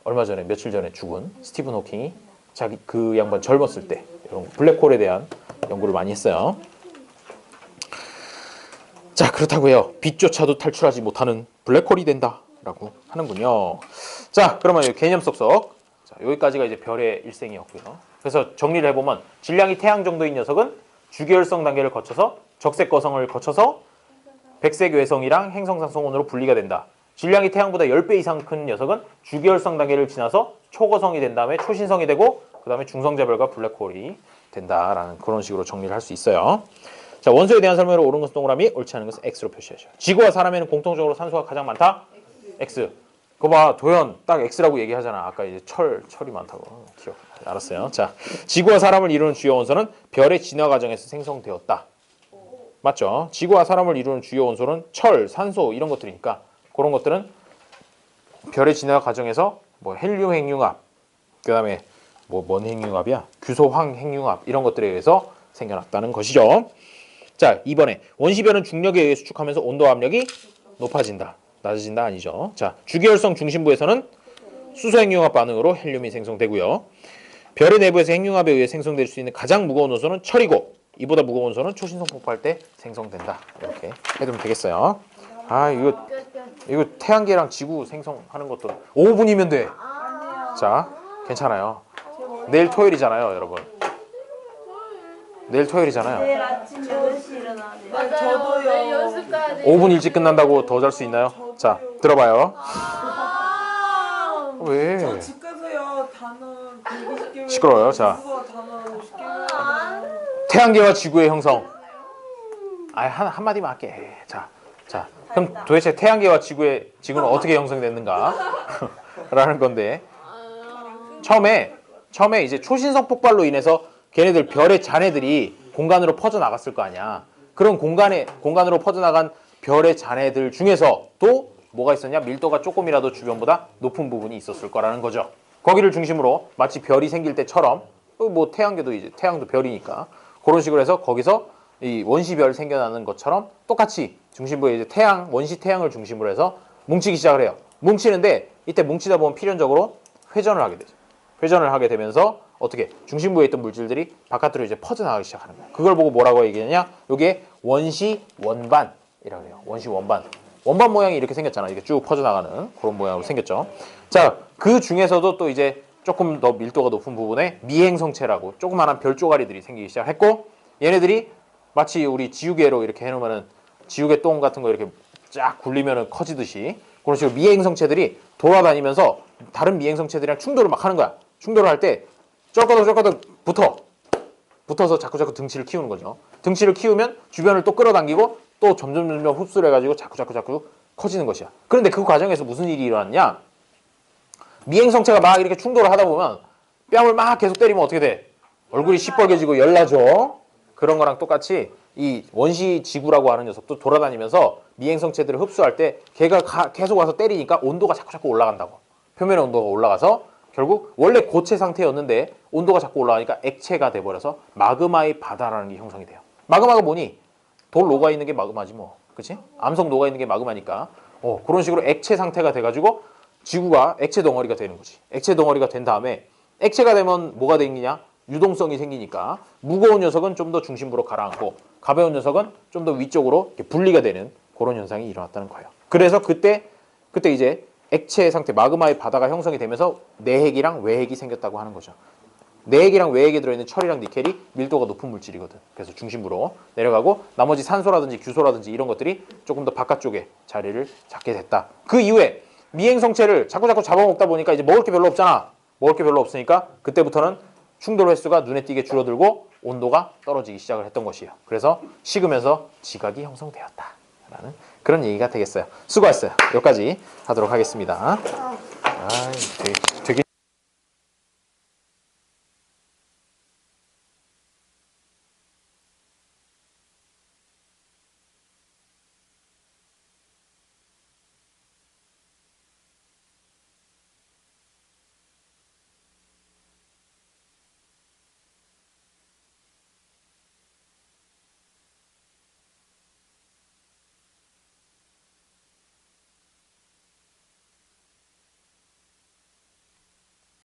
얼마 전에 며칠 전에 죽은 스티븐 호킹이 자기 그 양반 젊었을 때 이런 블랙홀에 대한 연구를 많이 했어요. 자, 그렇다고요. 빛조차도 탈출하지 못하는 블랙홀이 된다라고 하는군요. 자, 그러면 개념 쏙쏙. 자, 여기까지가 이제 별의 일생이었고요. 그래서 정리를 해보면 질량이 태양 정도인 녀석은 주계열성 단계를 거쳐서 적색 거성을 거쳐서 백색 외성이랑 행성상성원으로 분리가 된다. 질량이 태양보다 10배 이상 큰 녀석은 주계열성 단계를 지나서 초거성이 된 다음에 초신성이 되고 그 다음에 중성자별과 블랙홀이 된다라는 그런 식으로 정리를 할 수 있어요. 자, 원소에 대한 설명으로 옳은 것은 동그라미, 옳지 않은 것은 X로 표시하죠. 지구와 사람에는 공통적으로 산소가 가장 많다? X. 그거 봐, 도현 딱 X라고 얘기하잖아. 아까 이제 철이 많다고. 기억. 알았어요. 자, 지구와 사람을 이루는 주요 원소는 별의 진화 과정에서 생성되었다. 맞죠? 지구와 사람을 이루는 주요 원소는 철, 산소 이런 것들이니까 그런 것들은 별의 진화 과정에서 뭐 헬륨 핵융합, 그다음에 뭔 핵융합이야? 규소황 핵융합 이런 것들에 의해서 생겨났다는 것이죠. 자, 이번에 원시별은 중력에 의해 수축하면서 온도와 압력이 높아진다. 낮아진다 아니죠. 자, 주계열성 중심부에서는 수소 핵융합 반응으로 헬륨이 생성되고요. 별의 내부에서 핵융합에 의해 생성될 수 있는 가장 무거운 원소는 철이고 이보다 무거운 원소는 초신성 폭발할 때 생성된다. 이렇게 해두면 되겠어요. 아, 이거 태양계랑 지구 생성하는 것도 5분이면 돼. 자, 괜찮아요. 내일 토요일이잖아요, 여러분. 내일 토요일이잖아요. 내일 아침 8시 일어나네요. 맞아요. 저도요. 내일 연습 가야 돼. 5분 일찍 끝난다고 더 잘 수 있나요? 자, 들어봐요. 왜? 저 집 가서요 단어 120개월 시끄러워요. 자. 단어 50개월 태양계와 지구의 형성. 한마디만 할게. 자, 그럼 도대체 태양계와 지구는 어떻게 형성됐는가? 라는 건데. 처음에 이제 초신성 폭발로 인해서 걔네들 별의 잔해들이 공간으로 퍼져나갔을 거 아니야. 그런 공간으로 퍼져나간 별의 잔해들 중에서 또 뭐가 있었냐? 밀도가 조금이라도 주변보다 높은 부분이 있었을 거라는 거죠. 거기를 중심으로 마치 별이 생길 때처럼 뭐 태양계도 이제 태양도 별이니까 그런 식으로 해서 거기서 이 원시별 생겨나는 것처럼 똑같이 중심부에 이제 원시 태양을 중심으로 해서 뭉치기 시작을 해요. 뭉치는데 이때 뭉치다 보면 필연적으로 회전을 하게 되죠. 회전을 하게 되면서 어떻게 중심부에 있던 물질들이 바깥으로 이제 퍼져나가기 시작하는 거예요. 그걸 보고 뭐라고 얘기하냐? 이게 원시 원반이라고 해요. 원시 원반. 원반 모양이 이렇게 생겼잖아. 이렇게 쭉 퍼져나가는 그런 모양으로 생겼죠. 자, 그 중에서도 또 이제 조금 더 밀도가 높은 부분에 미행성체라고 조그마한 별 쪼가리들이 생기기 시작했고 얘네들이 마치 우리 지우개로 이렇게 해놓으면은 지우개 똥 같은 거 이렇게 쫙 굴리면은 커지듯이 그런 식으로 미행성체들이 돌아다니면서 다른 미행성체들이랑 충돌을 막 하는 거야. 충돌을 할 때 쩔거덕 붙어서 자꾸 등치를 키우는 거죠. 등치를 키우면 주변을 또 끌어당기고 또 점점 흡수를 해가지고 자꾸 커지는 것이야. 그런데 그 과정에서 무슨 일이 일어났냐? 미행성체가 막 이렇게 충돌을 하다 보면 뺨을 막 계속 때리면 어떻게 돼? 얼굴이 시뻘개지고 열나죠. 그런 거랑 똑같이 이 원시 지구라고 하는 녀석도 돌아다니면서 미행성체들을 흡수할 때 걔가 계속 와서 때리니까 온도가 자꾸 올라간다고. 표면의 온도가 올라가서 결국 원래 고체 상태였는데 온도가 자꾸 올라가니까 액체가 돼버려서 마그마의 바다라는 게 형성이 돼요. 마그마가 뭐니? 돌 녹아 있는 게 마그마지 뭐. 그치? 암석 녹아 있는 게 마그마니까. 그런 식으로 액체 상태가 돼가지고 지구가 액체 덩어리가 되는 거지. 액체 덩어리가 된 다음에 액체가 되면 뭐가 생기냐? 유동성이 생기니까 무거운 녀석은 좀 더 중심부로 가라앉고 가벼운 녀석은 좀 더 위쪽으로 이렇게 분리가 되는 그런 현상이 일어났다는 거예요. 그래서 그때 이제 액체 상태, 마그마의 바다가 형성이 되면서 내핵이랑 외핵이 생겼다고 하는 거죠. 내핵이랑 외핵에 들어있는 철이랑 니켈이 밀도가 높은 물질이거든. 그래서 중심부로 내려가고 나머지 산소라든지 규소라든지 이런 것들이 조금 더 바깥쪽에 자리를 잡게 됐다. 그 이후에 미행성체를 자꾸 잡아먹다 보니까 이제 먹을 게 별로 없잖아. 먹을 게 별로 없으니까 그때부터는 충돌 횟수가 눈에 띄게 줄어들고 온도가 떨어지기 시작을 했던 것이에요. 그래서 식으면서 지각이 형성되었다라는 그런 얘기가 되겠어요. 수고했어요. 여기까지 하도록 하겠습니다. 되게